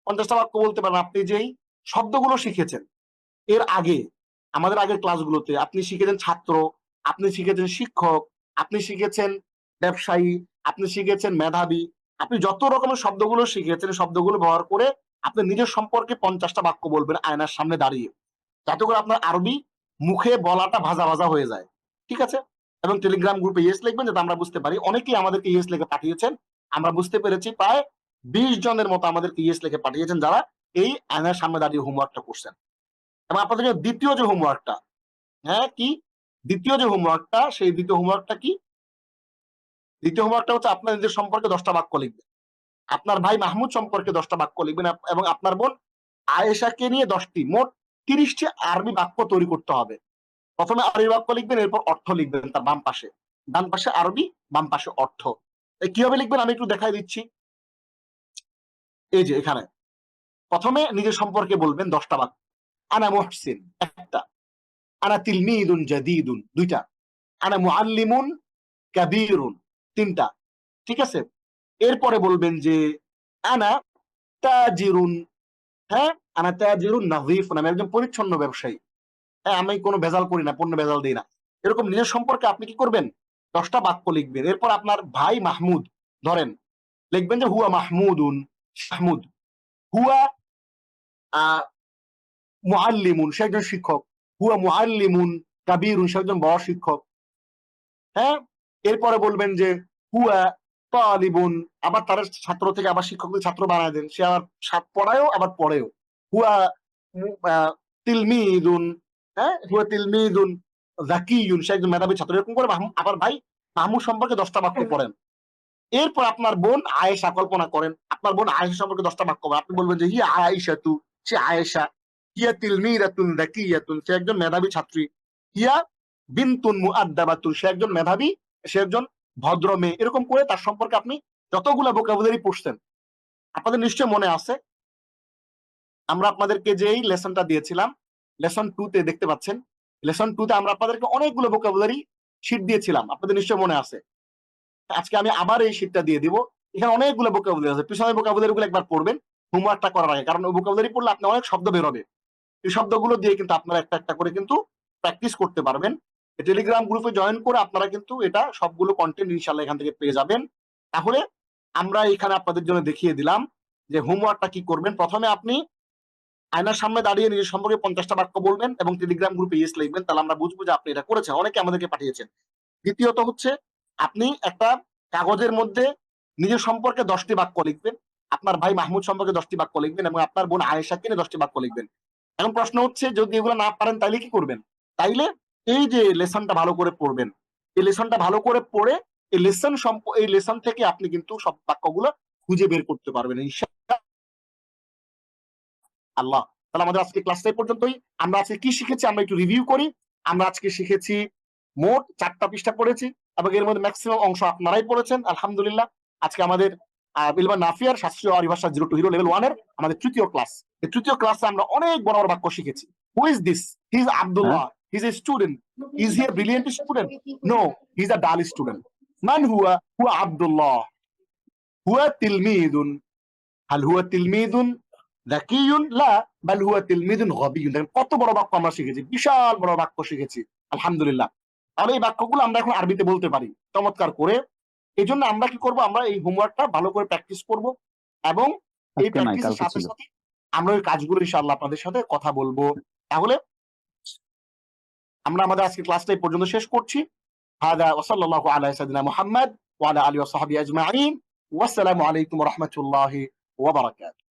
50টা বাক্য বলতে পারেন? আপনি যেই শব্দগুলো শিখেছেন এর আগে, আমাদের আগের ক্লাসগুলোতে আপনি শিখেছেন ছাত্র, আপনি শিখেছেন শিক্ষক, আপনি শিখেছেন ব্যবসায়ী, আপনি শিখেছেন মেধাবী, আপনি যত রকমের শব্দগুলো শিখেছেন শব্দগুলো ব্যবহার করে আপনি নিজের সম্পর্কে 50টা বাক্য বলবেন আয়নার সামনে দাঁড়িয়ে, যাতে করে আপনার আরবি মুখে বলাটা ভাজা ভাজা হয়ে যায়। ঠিক আছে? এবং টেলিগ্রাম গ্রুপে ইয়েস লিখবেন যাতে আমরা বুঝতে পারি। অনেকেই আমাদেরকে ইয়েস লিখে পাঠিয়েছেন, আমরা বুঝতে পেরেছি প্রায় 20 জনের মতো আমাদেরকে ইয়েস লিখে পাঠিয়েছেন যারা এই আয়নার সামনে দাঁড়িয়ে হোমওয়ার্কটা করছেন। এবং আপনাদের দ্বিতীয় যে হোমওয়ার্কটা, হ্যাঁ কি দ্বিতীয় যে হোমওয়ার্কটা, সেই দ্বিতীয় হোমওয়ার্কটা কি? দ্বিতীয় হোমওয়ার্কটা হচ্ছে আপনার নিজের সম্পর্কে 10টা বাক্য লিখবেন। আপনার ভাই মাহমুদ সম্পর্কে 10টা বাক্য লিখবেন, এবং আপনার বোন আয়েশাকে নিয়ে 10টি, মোট 30টি আরবি বাক্য তৈরি করতে হবে। প্রথমে আরবি বাক্য লিখবেন, এরপর অর্থ লিখবেন তার বাম পাশে। ডান পাশে আরবি, বাম পাশে অর্থ। কিভাবে লিখবেন আমি একটু দেখাই দিচ্ছি। এই যে এখানে প্রথমে নিজের সম্পর্কে বলবেন 10টা বাক্য। আনা মুহসিন একটা, আনা তিলমিদুন জাদীদুন দুইটা, আনা মুআল্লিমুন কাবীরুন তিনটা। ঠিক আছে? এরপরে বলবেন যে আনা তাজিরুন, হ্যাঁ আনা তাজিরুন নাযীফুন, আমি একজন পরিচ্ছন্ন ব্যবসায়ী, হ্যাঁ আমি কোনো ভেজাল করি না, পণ্য ভেজাল দিই না। এরকম নিজের সম্পর্কে আপনি কি করবেন? 10টা বাক্য লিখবেন। এরপর আপনার ভাই মাহমুদ ধরেন, লিখবেন যে হুয়া মাহমুদুন, মাহমুদ হুয়া মুআল্লিমুন, সে একজন শিক্ষক, হুয়া মুআল্লিমুন কাবীরুন, সে একজন বড় শিক্ষক। হ্যাঁ, এরপরে বলবেন যে হুয়া তালিবুন, আবার তার ছাত্র থেকে আবার শিক্ষকদের ছাত্র বানায় দেন, সে আবার পড়ায়ও আবার পড়েও। হুয়া তিলমিদুন, হ্যাঁ হুয়া তিলমিদুন যাকিয়ুন, সে একজন মেধাবী ছাত্র। এরকম করে আবার ভাই মাহমুদ সম্পর্কে 10টা বাক্য পড়েন। এরপর আপনার বোন আয়েশা, কল্পনা করেন আপনার বোন আয়েশা সম্পর্কে 10টা বাক্য বলেন। আপনি বলবেন যে হিয়া আয়েশাতু, সে আয়েশা, হিয়া তিলমিদাতুন যাকিয়াতুন, সে একজন মেধাবী ছাত্রী, হিয়া বিনতুন মুআদ্দাবাতুন, সে একজন মেধাবী, সে একজন ভদ্র মেয়ে, এরকম করে তার সম্পর্কে আপনি যতগুলো ভোকাবুলারি পড়ছেন আপনাদের নিশ্চয় মনে আছে। আমরা আপনাদেরকে যেই লেসনটা দিয়েছিলাম লেসন 2 তে দেখতে পাচ্ছেন, লেসন 2 তে আমরা আপনাদেরকে অনেকগুলো ভোকাবুলারি শীট দিয়েছিলাম, আপনাদের নিশ্চয় মনে আছে। আজকে আমি আবার এই শীটটা দিয়ে দিব। এখানে অনেকগুলো ভোকাবুলারি আছে, পিছনের ভোকাবুলারি গুলো একবার পড়বেন হোমওয়ার্কটা করার আগে, কারণ ওই ভোকাবুলারি পড়লে আপনি অনেক শব্দ বের হবে। এই শব্দগুলো দিয়ে কিন্তু আপনারা একটা একটা করে কিন্তু প্র্যাকটিস করতে পারবেন। টেলিগ্রাম গ্রুপে জয়েন করে আপনারা কিন্তু এটা সবগুলো কন্টেন্ট ইনশাআল্লাহ এখান থেকে পেয়ে যাবেন। তাহলে আমরা এখানে আপনাদের জন্য দেখিয়ে দিলাম যে হোমওয়ার্কটা কি করবেন। প্রথমে আপনি আয়নার সামনে দাঁড়িয়ে নিজের সম্পর্কে 50টা বাক্য বলবেন এবং টেলিগ্রাম গ্রুপে ইয়েস লিখবেন, তাহলে আমরা বুঝবো যে আপনি এটা করেছেন, অনেকে আমাদেরকে পাঠিয়েছেন। দ্বিতীয়ত হচ্ছে আপনি একটা কাগজের মধ্যে নিজের সম্পর্কে 10টি বাক্য লিখবেন, আপনার ভাই মাহমুদ সম্পর্কে 10টি বাক্য লিখবেন এবং আপনার বোন আয়েশাকে নিয়ে 10টি বাক্য লিখবেন। এখন প্রশ্ন হচ্ছে যদি এগুলো না পারেন তাইলে কি করবেন? তাইলে এই যে লেসনটা ভালো করে পড়বেন, এই লেসনটা ভালো করে পড়ে এই লেসন থেকে আপনি কিন্তু সব বাক্যগুলো খুঁজে বের করতে পারবেন ইনশাআল্লাহ। তাহলে আমাদের আজকে ক্লাসটা এই পর্যন্তই। আমরা আজকে কি শিখেছি আমরা একটু রিভিউ করি। আমরা আজকে শিখেছি মোট 4টা পৃষ্ঠা পড়েছি এবং এর মধ্যে ম্যাক্সিমাম অংশ আপনারাই পড়েছেন আলহামদুলিল্লাহ। আজকে আমাদের ইলমা নাফিয়ার শাস্ত্রীয় আরবি ভাষা 0 to Hero লেভেল 1 এর আমাদের তৃতীয় ক্লাস। এই তৃতীয় ক্লাসে আমরা অনেক বড় বড় বাক্য শিখেছি। Who is this? He is Abdullah, he is a student. Is he a brilliant student? No, he is a dull student. মান হুয়া? হুয়া আব্দুল্লাহ। হুয়া তিলমিদুন। হাল হুয়া তিলমিদুন যাকিয়ুন? লা, বাল হুয়া তিলমিদুন গাবিয়ুন। দেখেন কত বড় বাক্য আমরা শিখেছি, বিশাল বড় বাক্য শিখেছি আলহামদুলিল্লাহ। তাহলে এই বাক্যগুলো আমরা এখন আরবিতে বলতে পারি চমৎকার করে। এই জন্য আমরা কি করব, আমরা এই হোমওয়ার্কটা ভালো করে প্র্যাকটিস করব এবং এই প্র্যাকটিসের সাথে সাথে আমরা ওই কাজগুলো ইনশাআল্লাহ আপনাদের সাথে কথা বলবো। তাহলে আমরা আমাদের আজকে ক্লাসটা এই পর্যন্ত শেষ করছি। হাদা ওয়া সাল্লাল্লাহু আলা সাইয়্যিদিনা মুহাম্মদ ওয়া আলা আলিহি ওয়া সাহবিহি আজমাইন। ওয়া আসসালামু আলাইকুম ওয়া রাহমাতুল্লাহি ওয়া বারাকাতুহু।